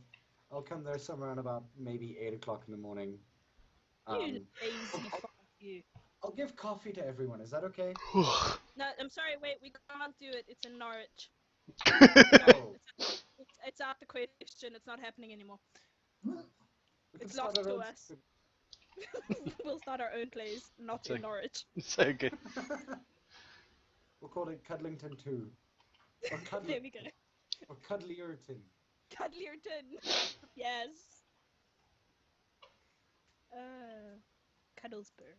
I'll come there somewhere around about maybe 8 o'clock in the morning. You lazy fuck you. I'll give coffee to everyone. Is that okay? No, I'm sorry, wait, we can't do it. It's in Norwich. Oh. It's out the question. It's not happening anymore. We can It's start lost our to own us. We'll start our own place, not So- in Norwich. So good. We'll call it Cuddlington 2. Or There we go. Or Cuddlierton. Cuddlierton. Yes. Cuddlesburg.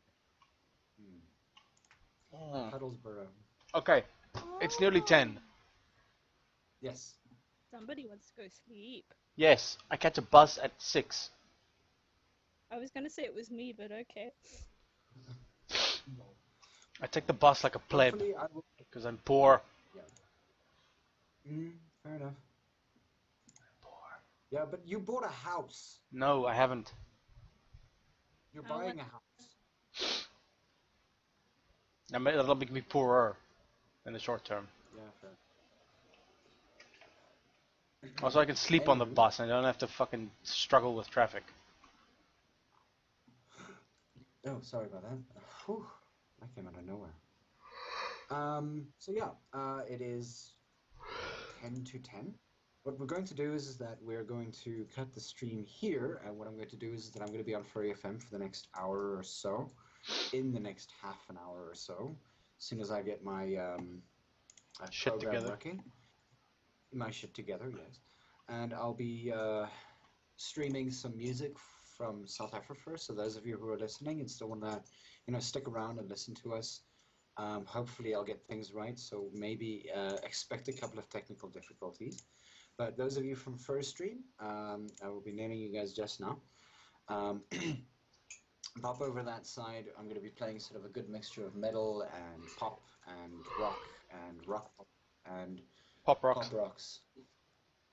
Cuddlesboro. Okay, it's nearly 10. Yes. Somebody wants to go sleep. Yes, I catch a bus at 6. I was gonna say it was me, but okay. I take the bus like a pleb, Hopefully I will... because I'm poor. Fair enough. Yeah, but you bought a house. No, I haven't. You're I buying want- a house. That'll make me poorer in the short term. Yeah, fair. Also, I can sleep on the Anywho. bus and I don't have to fucking struggle with traffic. Oh, sorry about that. Whew, that came out of nowhere. So yeah, it is 10 to 10. What we're going to do is that we're going to cut the stream here, and what I'm going to do is that I'm going to be on Furry FM for the next hour or so, in the next half an hour or so, as soon as I get my Shit program together. working. My shit together, yes. And I'll be streaming some music from south-afrifur, so those of you who are listening and still want to, stick around and listen to us, hopefully I'll get things right, so maybe expect a couple of technical difficulties. But those of you from First Stream, I will be naming you guys just now. Pop over that side. I'm going to be playing sort of a good mixture of metal and pop and rock pop and Pop rocks. pop rocks.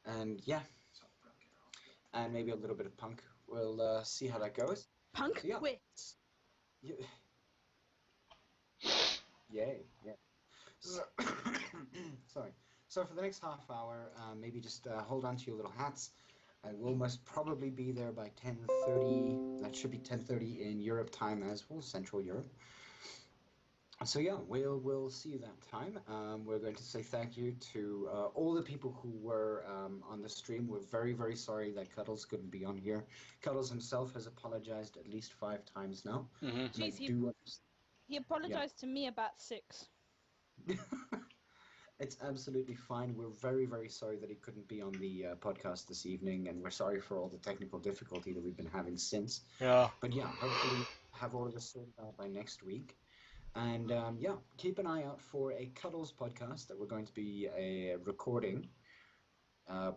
And yeah, and maybe a little bit of punk. We'll see how that goes. Punk? So, yeah. Wait. Yeah. Yay, yeah. So, sorry. So for the next half hour, maybe just hold on to your little hats. I will most probably be there by 10:30. That should be 10:30 in Europe time as well, Central Europe. So yeah, we'll see you that time. We're going to say thank you to all the people who were on the stream. We're very, very sorry that Cuddles couldn't be on here. Cuddles himself has apologized at least 5 times now. Mm-hmm. And I Jeez, do he apologized to me about 6. It's absolutely fine. We're very, very sorry that he couldn't be on the podcast this evening, and we're sorry for all the technical difficulty that we've been having since. Yeah. But yeah, hopefully have all of this sorted out by next week. And yeah, keep an eye out for a Cuddles podcast that we're going to be recording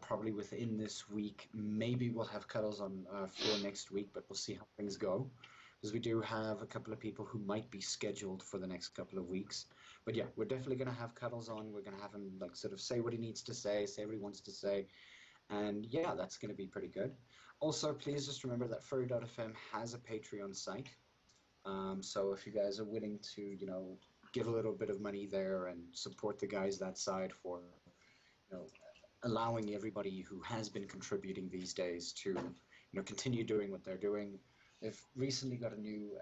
probably within this week. Maybe we'll have Cuddles on for next week, but we'll see how things go. Because we do have a couple of people who might be scheduled for the next couple of weeks. But yeah, we're definitely going to have Cuddles on. We're going to have him like sort of say what he needs to say what he wants to say. And yeah, that's going to be pretty good. Also, please just remember that Furry.fm has a Patreon site. So if you guys are willing to, give a little bit of money there and support the guys that side for, allowing everybody who has been contributing these days to, continue doing what they're doing. They've recently got a new,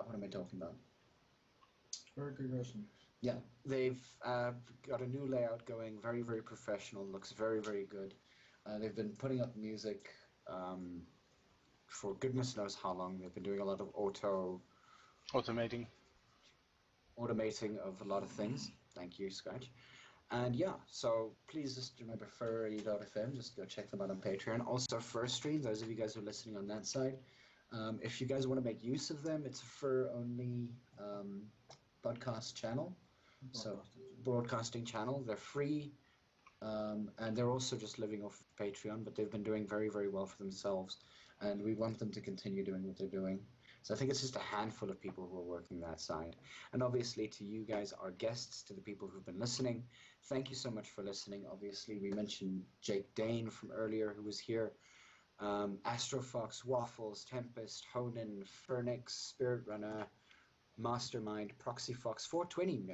what am I talking about? Yeah, they've got a new layout going, very, very professional, looks very, very good. They've been putting up music for goodness knows how long. They've been doing a lot of Automating of a lot of things. Thank you, Scratch. And yeah, so please just remember furry.fm, just go check them out on Patreon. Also First Stream, those of you guys who are listening on that side. If you guys want to make use of them, it's a fur-only podcast channel. So broadcasting channel. They're free. and they're also just living off Patreon, but they've been doing very, very well for themselves, and we want them to continue doing what they're doing. So I think it's just a handful of people who are working that side. And obviously to you guys, our guests, to the people who've been listening, thank you so much for listening. Obviously, we mentioned Jake Dane from earlier who was here. Astrofox, Waffles, Tempest, Honan, Fernix, Spirit Runner, Mastermind, Proxyfox, 420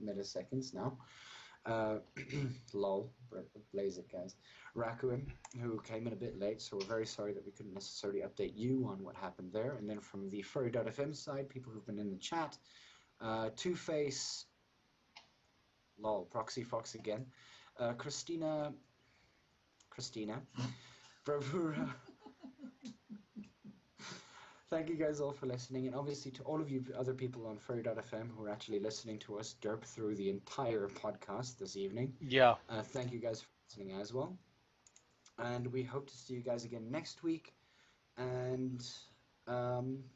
milliseconds now. Lol, blaze it, guys. Raccoon, who came in a bit late, so we're very sorry that we couldn't necessarily update you on what happened there. And then from the furry.fm side, people who've been in the chat, Two-Face, lol, Proxyfox again, Christina, Bravura. Thank you guys all for listening, and obviously to all of you other people on furry.fm who are actually listening to us derp through the entire podcast this evening. Yeah. Thank you guys for listening as well. And we hope to see you guys again next week. And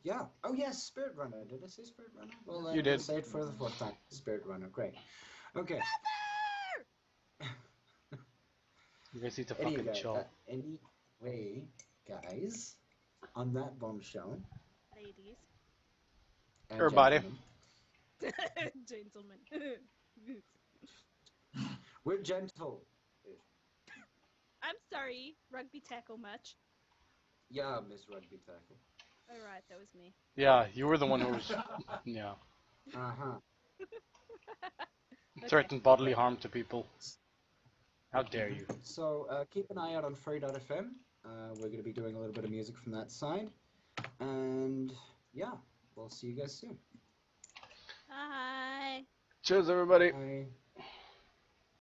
yeah. Oh yes, Spirit Runner. Did I say Spirit Runner? Well, You did. I'll say it for the fourth time. Spirit Runner. Great. Okay. You guys need to fucking chill. Anyway, guys, on that bombshell. Ladies. And Everybody. Gentlemen. We're gentle. I'm sorry, rugby tackle much. Yeah, Miss Rugby Tackle. Alright, that was me. Yeah, you were the one who was. Yeah. Threatened bodily harm to people. How dare you? So keep an eye out on furry.fm. We're going to be doing a little bit of music from that side. And yeah, we'll see you guys soon. Bye. Cheers, everybody. Bye.